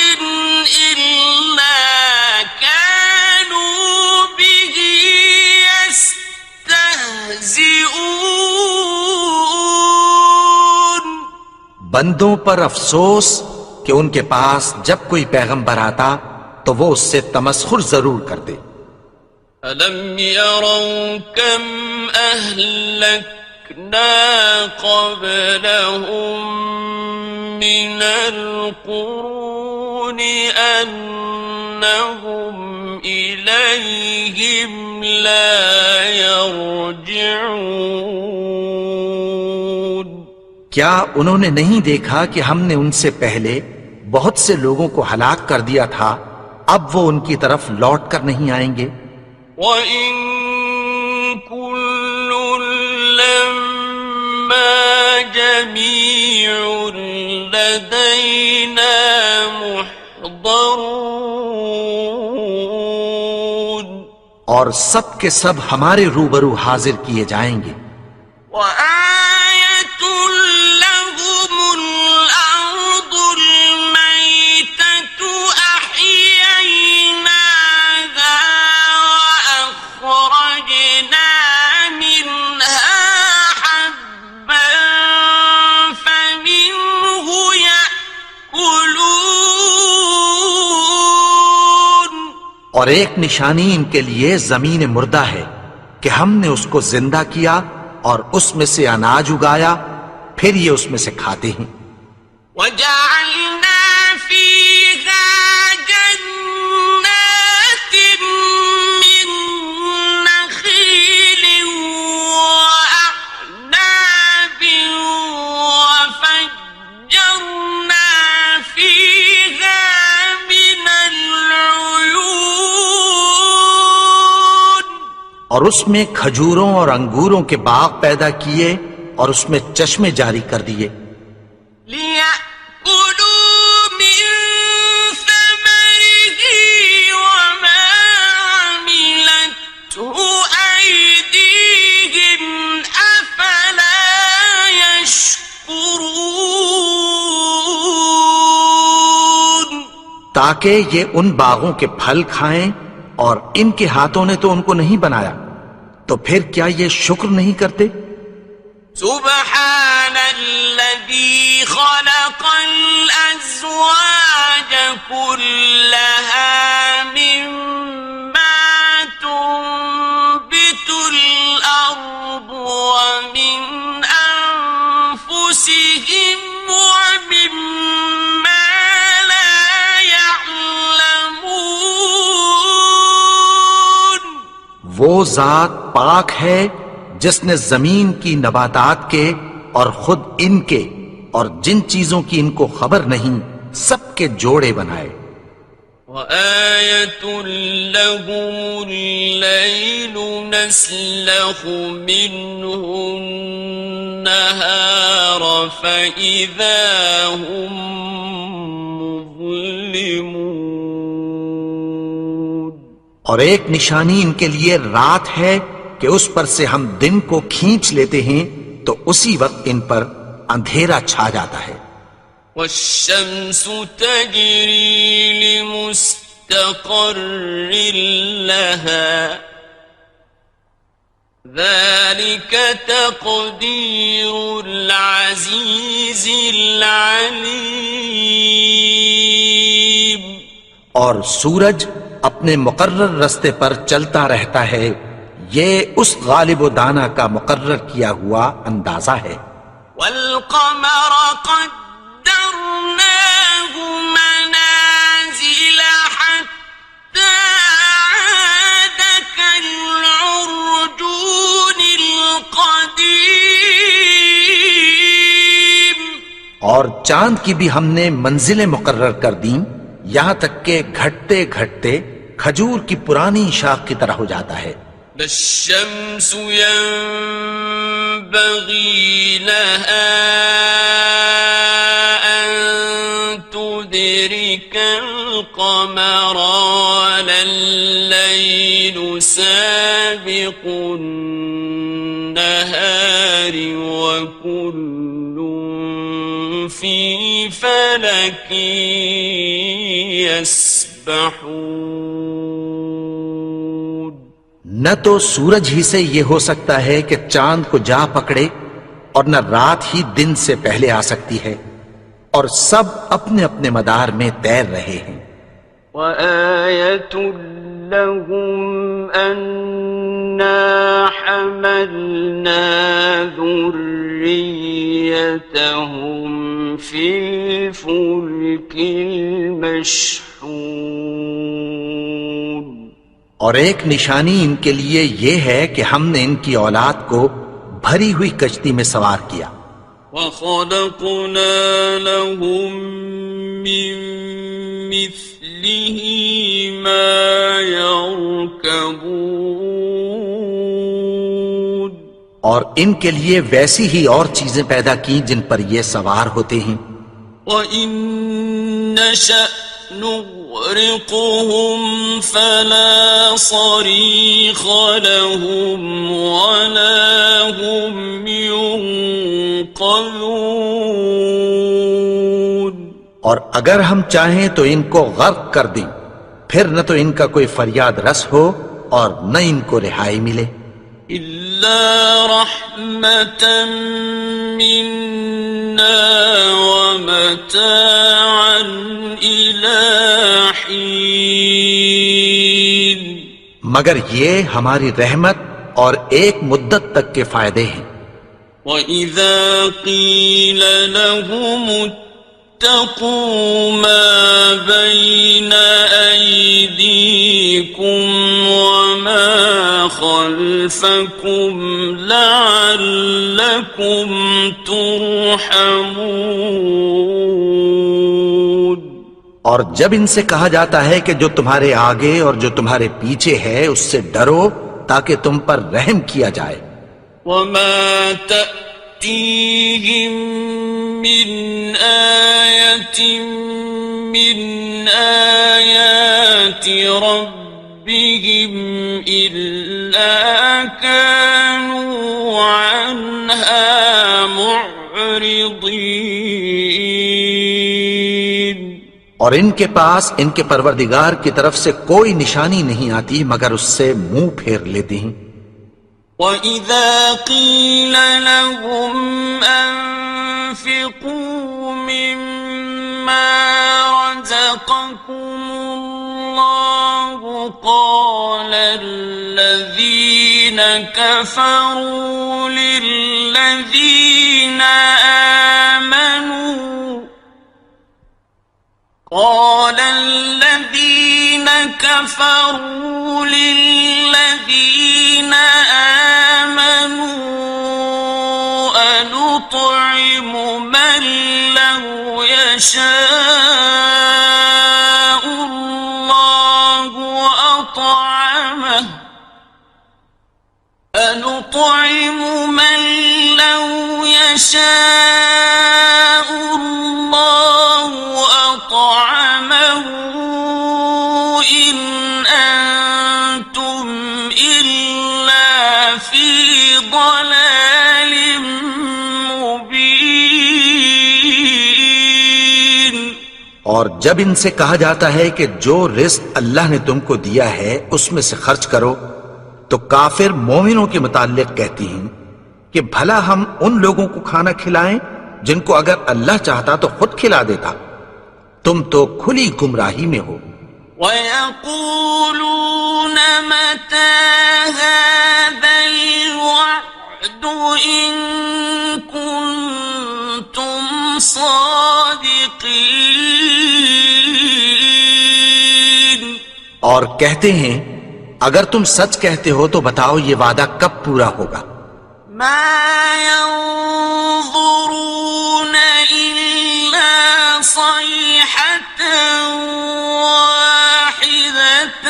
إلا كانوا به يستهزئون۔ بندوں پر افسوس کہ ان کے پاس جب کوئی پیغمبر آتا تو وہ اس سے تمسخر ضرور کر دے۔ أَلَمْ يَرَوْا كَمْ أَهْلَكْنَا قَبْلَهُمْ مِنَ الْقُرُونِ أَنَّهُمْ إِلَيْهِمْ لَا يَرْجِعُونَ۔ کیا انہوں نے نہیں دیکھا کہ ہم نے ان سے پہلے بہت سے لوگوں کو ہلاک کر دیا تھا، اب وہ ان کی طرف لوٹ کر نہیں آئیں گے؟ وَإِن كُلٌّ لَّمَّا جَمِيعٌ لَّدَيْنَا مُحْضَرُونَ۔ اور سب کے سب ہمارے روبرو حاضر کیے جائیں گے۔ وَآيَةٌ لَّهُمُ الْأَرْضُ الْمَيْتَةُ أَحْيَيْنَاهَا وَأَخْرَجْنَا مِنْهَا حَبًّا فَمِنْهُ يَأْكُلُونَ۔ اور ایک نشانی ان کے لیے زمین مردہ ہے کہ ہم نے اس کو زندہ کیا اور اس میں سے اناج اگایا، پھر یہ اس میں سے کھاتے ہیں۔ وَجَعَلْنَا فِيهَا جَنَّاتٍ مِّن نَّخِيلٍ وَأَعْنَابٍ وَفَجَّرْنَا فِيهَا مِنَ الْعُيُونِ، اور اس میں کھجوروں اور انگوروں کے باغ پیدا کیے اور اس میں چشمے جاری کر دیے، لِيَأْكُلُوا مِن ثَمَرِهِ وَمَا عَمِلَتْهُ أَيْدِيهِمْ أَفَلَا يَشْكُرُونَ، تاکہ یہ ان باغوں کے پھل کھائیں، اور ان کے ہاتھوں نے تو ان کو نہیں بنایا، تو پھر کیا یہ شکر نہیں کرتے؟ سبحان الذي خلق الأزواج كلها مما تنبت الأرض ومن أنفسهم ومما لا يعلمون، وہ ذات پاک ہے جس نے زمین کی نباتات کے اور خود ان کے اور جن چیزوں کی ان کو خبر نہیں سب کے جوڑے بنائے۔ وَآيَةٌ لَهُمُ اللَّيْلُ نَسْلَخُ مِنْهُ النَّهَارَ فَإِذَا هُمْ مُظْلِمُونَ، اور ایک نشانی ان کے لیے رات ہے کہ اس پر سے ہم دن کو کھینچ لیتے ہیں تو اسی وقت ان پر اندھیرا چھا جاتا ہے۔ وَالشَّمْسُ تَجْرِي لِمُسْتَقَرٍّ لَهَا ذَلِكَ تَقْدِيرُ الْعَزِيزِ الْعَلِيمِ، اور سورج اپنے مقرر رستے پر چلتا رہتا ہے، یہ اس غالب و دانا کا مقرر کیا ہوا اندازہ ہے۔ وَالْقَمَرَ قَدَّرْنَاهُ مَنَازِلَ حَتَّى عَادَ كَالْعُرْجُونِ الْقَدِيمِ، اور چاند کی بھی ہم نے منزلیں مقرر کر دیں، یہاں تک کہ گھٹتے گھٹتے کھجور کی پرانی شاخ کی طرح ہو جاتا ہے۔ لا الشمس ينبغي لها أن تدرك القمر ولا الليل سابق النهار وكل في فلك يسبحون، نہ تو سورج ہی سے یہ ہو سکتا ہے کہ چاند کو جا پکڑے، اور نہ رات ہی دن سے پہلے آ سکتی ہے، اور سب اپنے اپنے مدار میں تیر رہے ہیں۔ وَآيَةٌ لَهُمْ أَنَّا حَمَلْنَا ذُرِّيَّتَهُمْ فِي الْفُلْكِ الْمَشْحُونِ، اور ایک نشانی ان کے لیے یہ ہے کہ ہم نے ان کی اولاد کو بھری ہوئی کشتی میں سوار کیا۔ وَخَلَقْنَا لَهُم مِّن مِّثْلِهِ مَا يَرْكَبُونَ، اور ان کے لیے ویسی ہی اور چیزیں پیدا کی جن پر یہ سوار ہوتے ہیں۔ وَإِن نَّشَأْ نُغْرِقْهُمْ فَلَا صَرِيخَ لَهُمْ وَلَا هُمْ يُنقَذُونَ، اور اگر ہم چاہیں تو ان کو غرق کر دیں، پھر نہ تو ان کا کوئی فریاد رس ہو اور نہ ان کو رہائی ملے۔ إِلَّا رَحْمَةً مِّنَّا وَمَتَاعًا إِلَىٰ حِينٍ، مگر یہ ہماری رحمت اور ایک مدت تک کے فائدے ہیں۔ وَإِذَا قِيلَ لَهُمُ اتَّقُوا مَا بَيْنَ أَيْدِيكُمْ وَمَا خَلْفَكُمْ لَعَلَّكُمْ تُرْحَمُونَ۔ اور جب ان سے کہا جاتا ہے کہ جو تمہارے آگے اور جو تمہارے پیچھے ہے اس سے ڈرو تاکہ تم پر رحم کیا جائے۔ وَمَا تَأْتِيهِم مِّنْ آيَةٍ مِّنْ آيَاتِ رَبِّهِمْ إِلَّا كَانُوا عَنْهَا مُعْرِضِينَ۔ اور ان کے پاس ان کے پروردگار کی طرف سے کوئی نشانی نہیں آتی مگر اس سے منہ پھیر لیتے ہیں۔ وَإِذَا قِيلَ لَهُمْ أَنفِقُوا مِمَّا رَزَقَكُمُ اللَّهُ قَالَ الَّذِينَ كَفَرُوا لِلَّذِينَ آمنوا أنطعم من لو يشاء الله أطعمه أنطعم من لو يشاء الله أطعمه إن أنتم إلا في ضلال مبين۔ اور جب ان سے کہا جاتا ہے کہ جو رزق اللہ نے تم کو دیا ہے اس میں سے خرچ کرو تو کافر مومنوں کے متعلق کہتی ہیں کہ بھلا ہم ان لوگوں کو کھانا کھلائیں جن کو اگر اللہ چاہتا تو خود کھلا دیتا، تم تو کھلی گمراہی میں ہو۔ وَيَقُولُونَ مَتَى هَذَا الْوَعْدُ إِن كُنتُمْ صَادِقِينَ۔ اور کہتے ہیں اگر تم سچ کہتے ہو تو بتاؤ یہ وعدہ کب پورا ہوگا۔ مَا يَنظُرُونَ إِلَّا صَيْحَةً وَاحِدَةً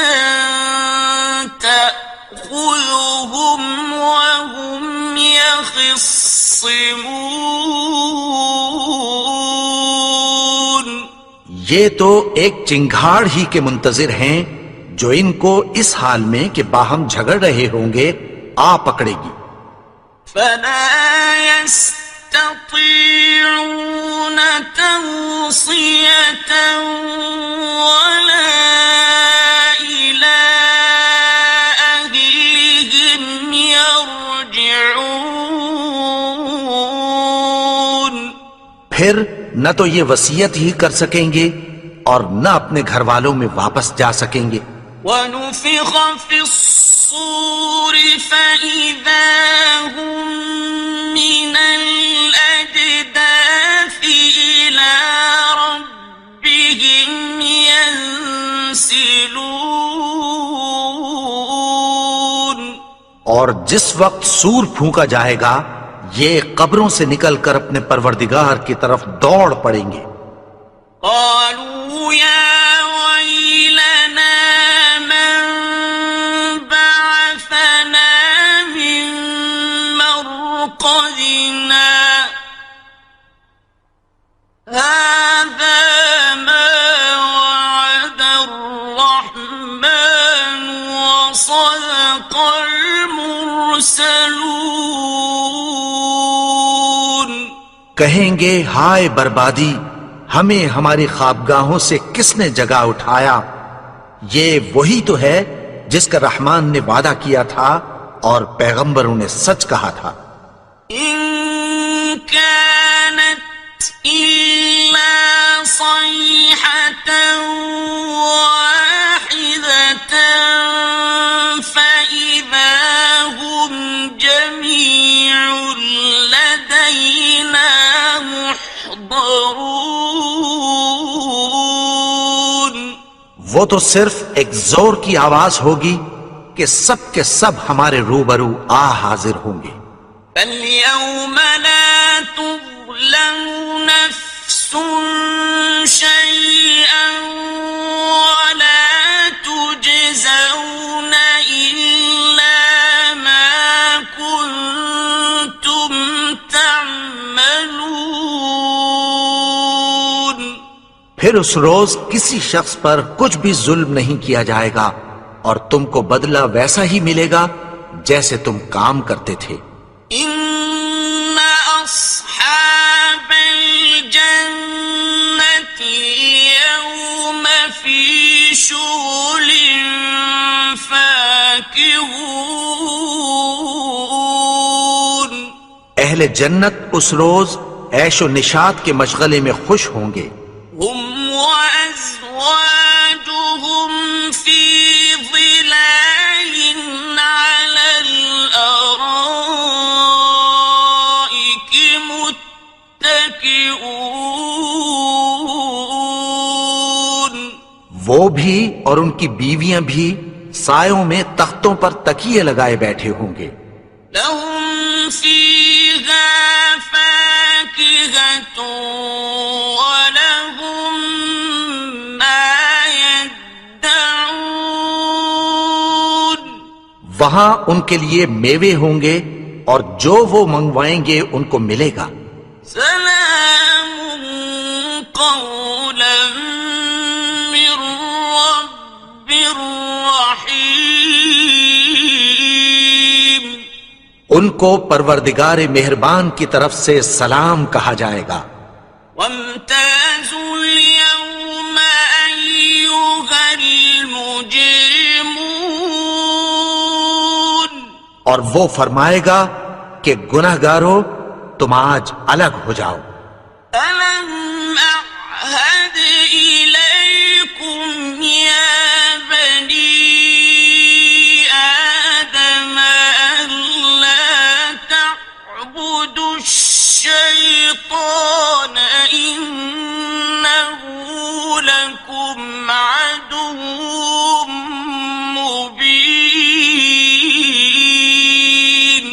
تَأْخُذُهُمْ وَهُمْ يَخِصِّمُونَ۔ یہ تو ایک چنگھاڑ ہی کے منتظر ہیں جو ان کو اس حال میں کہ باہم جھگڑ رہے ہوں گے آ پکڑے گی۔ فَلَا يَسْتَطِيعُونَ تَوْصِيَةً وَلَا إِلَىٰ أَهْلِهِمْ يَرْجِعُونَ۔ پھر نہ تو یہ وصیت ہی کر سکیں گے اور نہ اپنے گھر والوں میں واپس جا سکیں گے۔ وَنُفِخَ فِي الصُّورِ فَإِذَا هُم مِّنَ الْأَجْدَاثِ إِلَىٰ رَبِّهِمْ يَنسِلُونَ۔ اور جس وقت سور پھونکا جائے گا یہ قبروں سے نکل کر اپنے پروردگار کی طرف دوڑ پڑیں گے۔ قالوا يا ويلنا من بعثنا من مرقدنا هذا ما وعد الرحمن وصدق المرسلون۔ کہیں گے ہائے بربادی، ہمیں ہماری خوابگاہوں سے کس نے جگا اٹھایا؟ یہ وہی تو ہے جس کا رحمان نے وعدہ کیا تھا اور پیغمبروں نے سچ کہا تھا۔ إن كانت إلا صيحة واحدة فإذا هم جميع ينظرون وہ تو صرف ایک زور کی آواز ہوگی کہ سب کے سب ہمارے روبرو حاضر ہوں گے. فاليوم لا تظلم نفس شيئا ولا تجزون إلا ما كنتم تعملون. پھر اس روز کسی شخص پر کچھ بھی ظلم نہیں کیا جائے گا اور تم کو بدلہ ویسا ہی ملے گا جیسے تم کام کرتے تھے. إن أصحاب الجنة اليوم في شغل فاكهون. اہل جنت اس روز عیش و نشاط کے مشغلے میں خوش ہوں گے. هم وأزواجهم في ظلال على الأرائك متكئون. وہ بھی اور ان کی بیویاں بھی سایوں میں تختوں پر تکیے لگائے بیٹھے ہوں گے. لهم فيها فاكهة ولهم ما يدعون. وہاں ان کے لیے میوے ہوں گے اور جو وہ منگوائیں گے ان کو ملے گا. سلام قولا من رب رحيم. ان کو پروردگار مہربان کی طرف سے سلام کہا جائے گا. وامتازوا اليوم أيها المجرمون. اور وہ فرمائے گا کہ گناہگارو تم آج الگ ہو جاؤ. ألم أعهد إليكم يا بني آدم ألا تعبدوا الشيطان إنه لكم عدو مبين.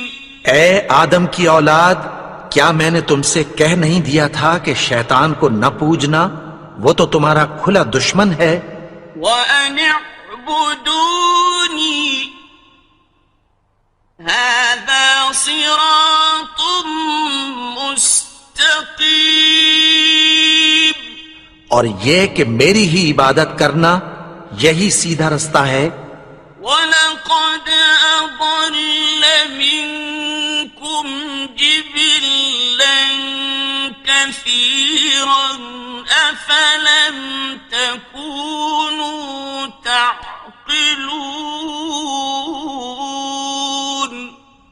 اے آدم کی اولاد، کیا میں نے تم سے کہہ نہیں دیا تھا کہ شیطان کو نہ پوجنا، وہ تو تمہارا کھلا دشمن ہے. وَأَنِ اعْبُدُونِي هَذَا صِرَاطٌ مُسْتَقِيمٌ. اور یہ کہ میری ہی عبادت کرنا یہی سیدھا رستہ ہے. وَلَقَدْ أَضَلَّ مِنكُمْ جِبِلًّا كَثِيرًا أَفَلَمْ تَكُونُوا تَعْقِلُونَ.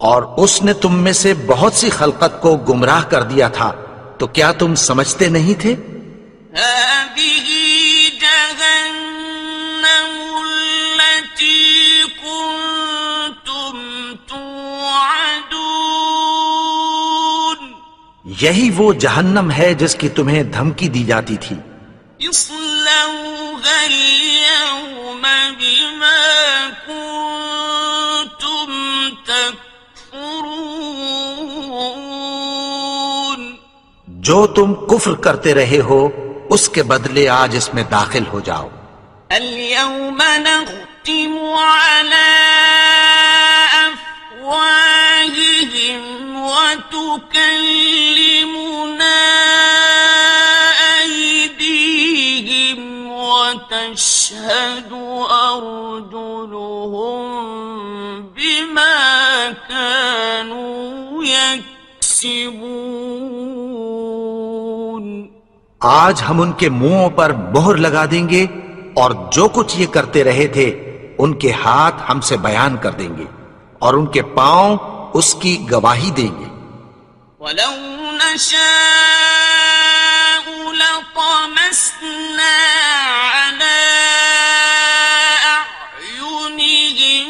اور اس نے تم میں سے بہت سی خلقت کو گمراہ کر دیا تھا، تو کیا تم سمجھتے نہیں تھے؟ هذه جهنم التي كنتم توعدون. یہی وہ جہنم ہے جس کی تمہیں دھمکی دی جاتی تھی. اصلوها اليوم بما كنتم تكفرون. جو تم کفر کرتے رہے ہو اس کے بدلے آج اس میں داخل ہو جاؤ. اليوم نختم على أفواههم وتكلمنا أيديهم وتشهد أرجلهم بما كانوا يكسبون. آج ہم ان کے منہوں پر مہر لگا دیں گے اور جو کچھ یہ کرتے رہے تھے ان کے ہاتھ ہم سے بیان کر دیں گے اور ان کے پاؤں اس کی گواہی دیں گے. ولو نشاء لطمسنا على أعينهم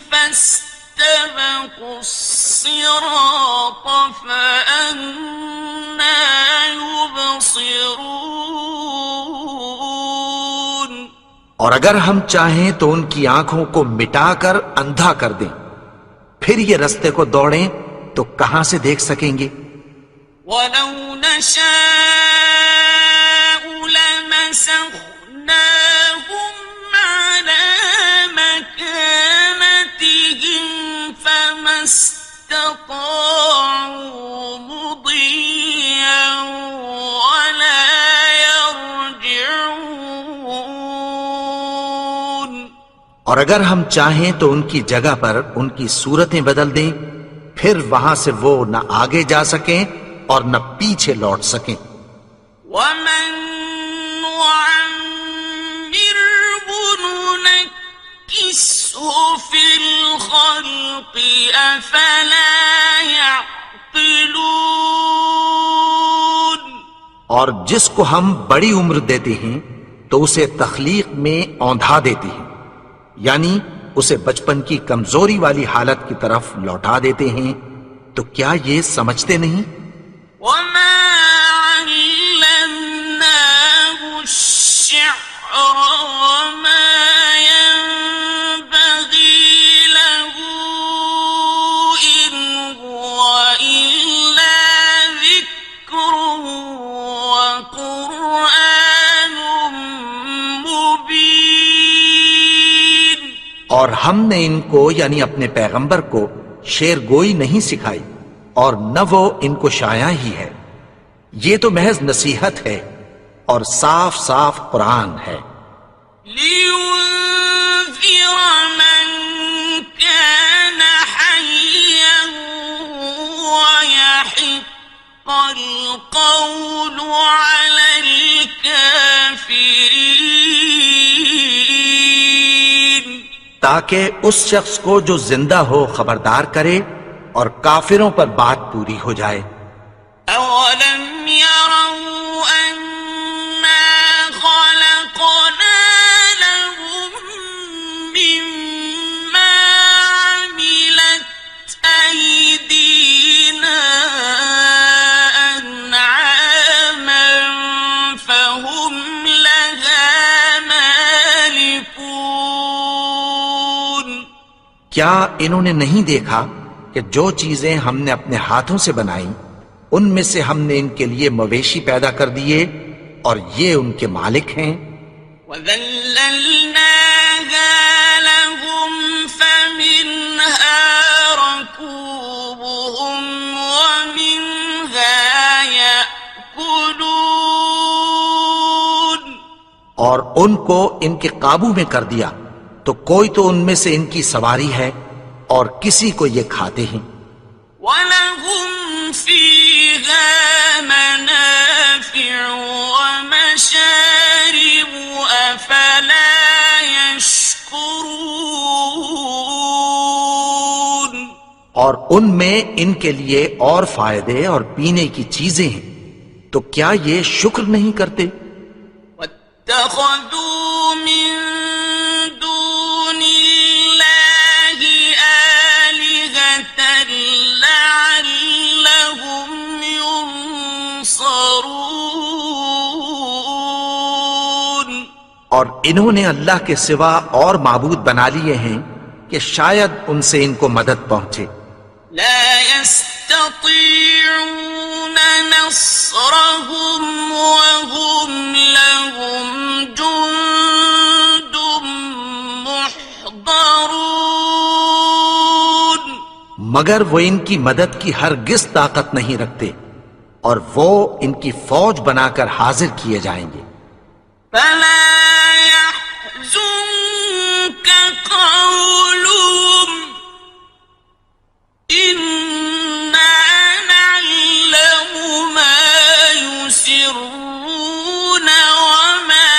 فاستبقوا الصراط فأنى يبصرون. يبصرون اور اگر ہم چاہیں تو ان کی آنکھوں کو مٹا کر اندھا کر دیں، پھر یہ رستے کو دوڑیں تو کہاں سے دیکھ سکیں گے؟ ولو نشاء لمسخناهم على مكانتهم فما استطاعوا مضيا ولا يرجعون اور اگر ہم چاہیں تو ان کی جگہ پر ان کی صورتیں بدل دیں، پھر وہاں سے وہ نہ آگے جا سکیں اور نہ پیچھے لوٹ سکیں۔ ومن نعمره ننكسه في الخلق أفلا يعقلون اور جس کو ہم بڑی عمر دیتے ہیں تو اسے تخلیق میں اوندھا دیتے ہیں، یعنی اسے بچپن کی کمزوری والی حالت کی طرف لوٹا دیتے ہیں، تو کیا یہ سمجھتے نہیں؟ وما علمناه الشعر وما ينبغي له إن هو إلا ذكر وقرآن مبين اور ہم نے ان کو یعنی اپنے پیغمبر کو شعر گوئی نہیں سکھائی اور نہ وہ ان کو شایع ہی ہے، یہ تو محض نصیحت ہے اور صاف صاف قرآن ہے۔ لينذر من كان حيا ويحق القول على الكافرين تاکہ اس شخص کو جو زندہ ہو خبردار کرے اور کافروں پر بات پوری ہو جائے۔ أولم يروا أنا خلقنا لهم مما عملت أيدينا أنعاما فهم لها مالكون کیا انہوں نے نہیں دیکھا کہ جو چیزیں ہم نے اپنے ہاتھوں سے بنائیں ان میں سے ہم نے ان کے لیے مویشی پیدا کر دیے اور یہ ان کے مالک ہیں۔ وَذَلَّلْنَاهَا لَهُمْ فَمِنْهَا رَكُوبُهُمْ وَمِنْهَا يَأْكُلُونَ اور ان کو ان کے قابو میں کر دیا تو کوئی تو ان میں سے ان کی سواری ہے اور کسی کو یہ کھاتے ہیں۔ وَلَهُمْ فِيهَا مَنَافِعُ وَمَشَارِبُ أَفَلَا يَشْكُرُونَ اور ان میں ان کے لیے اور فائدے اور پینے کی چیزیں ہیں، تو کیا یہ شکر نہیں کرتے؟ وَاتَّخَذُوا مِن دُونِ اللَّهِ آلِهَةً لَعَلَّهُمْ يُنصَرُونَ اور انہوں نے اللہ کے سوا اور معبود بنا لیے ہیں کہ شاید ان سے ان کو مدد پہنچے۔ لا يستطيعون نصرهم وهم لهم جند محضرون مگر وہ ان کی مدد کی ہرگز طاقت نہیں رکھتے اور وہ ان کی فوج بنا کر حاضر کیے جائیں گے۔ فلا يحزنك قولهم إنا نعلم ما يسرون وما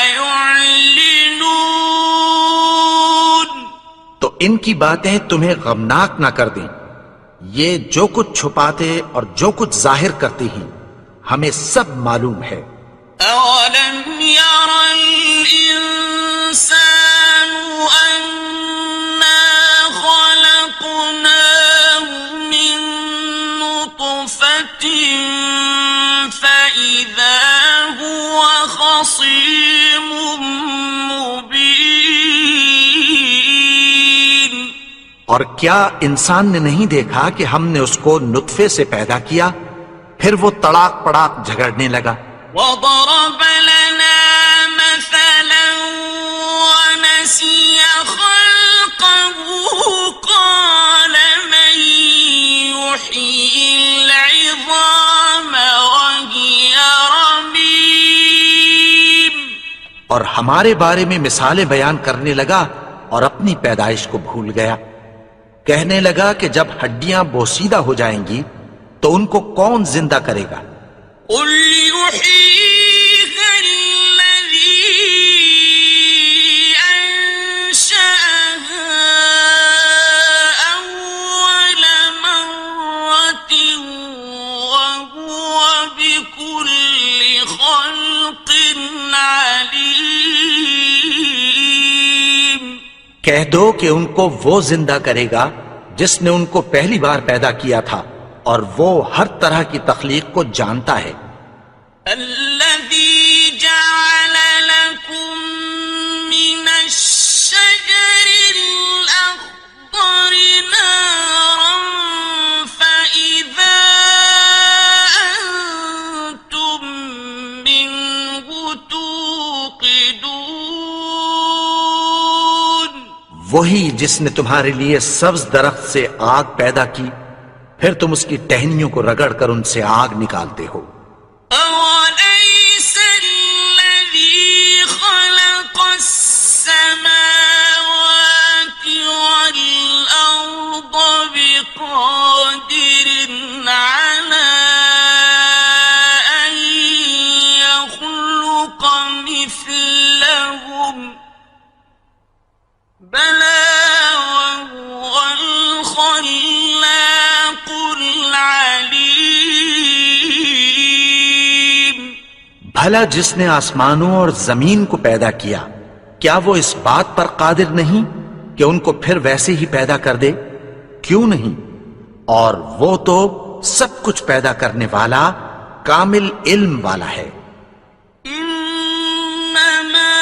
يعلنون تو ان کی باتیں تمہیں غمناک نہ کر دیں، یہ جو کچھ چھپاتے اور جو کچھ ظاہر کرتے ہیں ہمیں سب معلوم ہے۔ أولم ير الإنسان أنا خلقناه من نطفة فإذا خصيم مبين. اور کیا انسان نے نہیں دیکھا کہ ہم نے اس کو نطفے سے پیدا کیا، پھر وہ تڑاک پڑاک جھگڑنے لگا. وضرب لنا مثلا ونسي خلقه قال من يحيي العظام وهي رميم. اور ہمارے بارے میں مثالیں بیان کرنے لگا اور اپنی پیدائش کو بھول گیا. کہنے لگا کہ جب ہڈیاں بوسیدہ ہو جائیں گی تو ان کو کون زندہ کرے گا؟ قل يحييها الذي أنشأها أول مرة وهو بكل خلق عليم. کہہ دو کہ ان کو وہ زندہ کرے گا جس نے ان کو پہلی بار پیدا کیا تھا، اور وہ ہر طرح کی تخلیق کو جانتا ہے. الذي جعل لكم من الشجر الأخضر نارا فإذا أنتم منه توقدون. وہی جس نے تمہارے لیے سبز درخت سے آگ پیدا کی، پھر تم اس کی ٹہنیوں کو رگڑ کر ان سے آگ نکالتے ہو. أوليس الذي خلق السماوات والأرض بقادر على أن يخلق مثلهم بلى وهو الخلاق العليم. بھلا جس نے آسمانوں اور زمین کو پیدا کیا، کیا وہ اس بات پر قادر نہیں کہ ان کو پھر ویسے ہی پیدا کر دے؟ کیوں نہیں؟ اور وہ تو سب کچھ پیدا کرنے والا، کامل علم والا ہے. إنما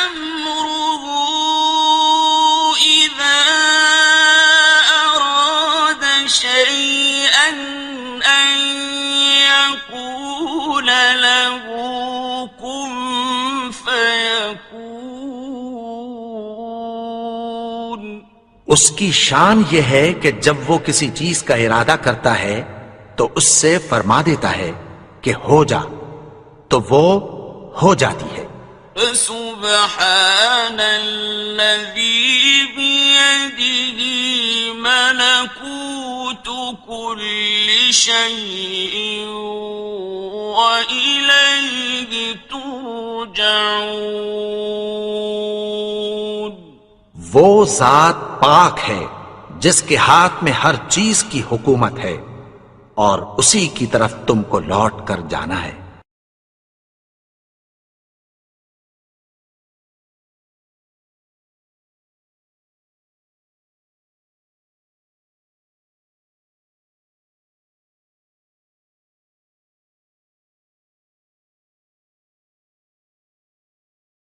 أمره إذا أراد شيئا أن يقول له كن فيكون. اس کی شان یہ ہے کہ جب وہ کسی چیز کا ارادہ کرتا ہے تو اس سے فرما دیتا ہے کہ ہو جا، تو وہ ہو جاتی ہے. فسبحان الذي بيده ملكوت كل شيء وإليه ترجعون. وہ ذات پاک ہے جس کے ہاتھ میں ہر چیز کی حکومت ہے، اور اسی کی طرف تم کو لوٹ کر جانا ہے.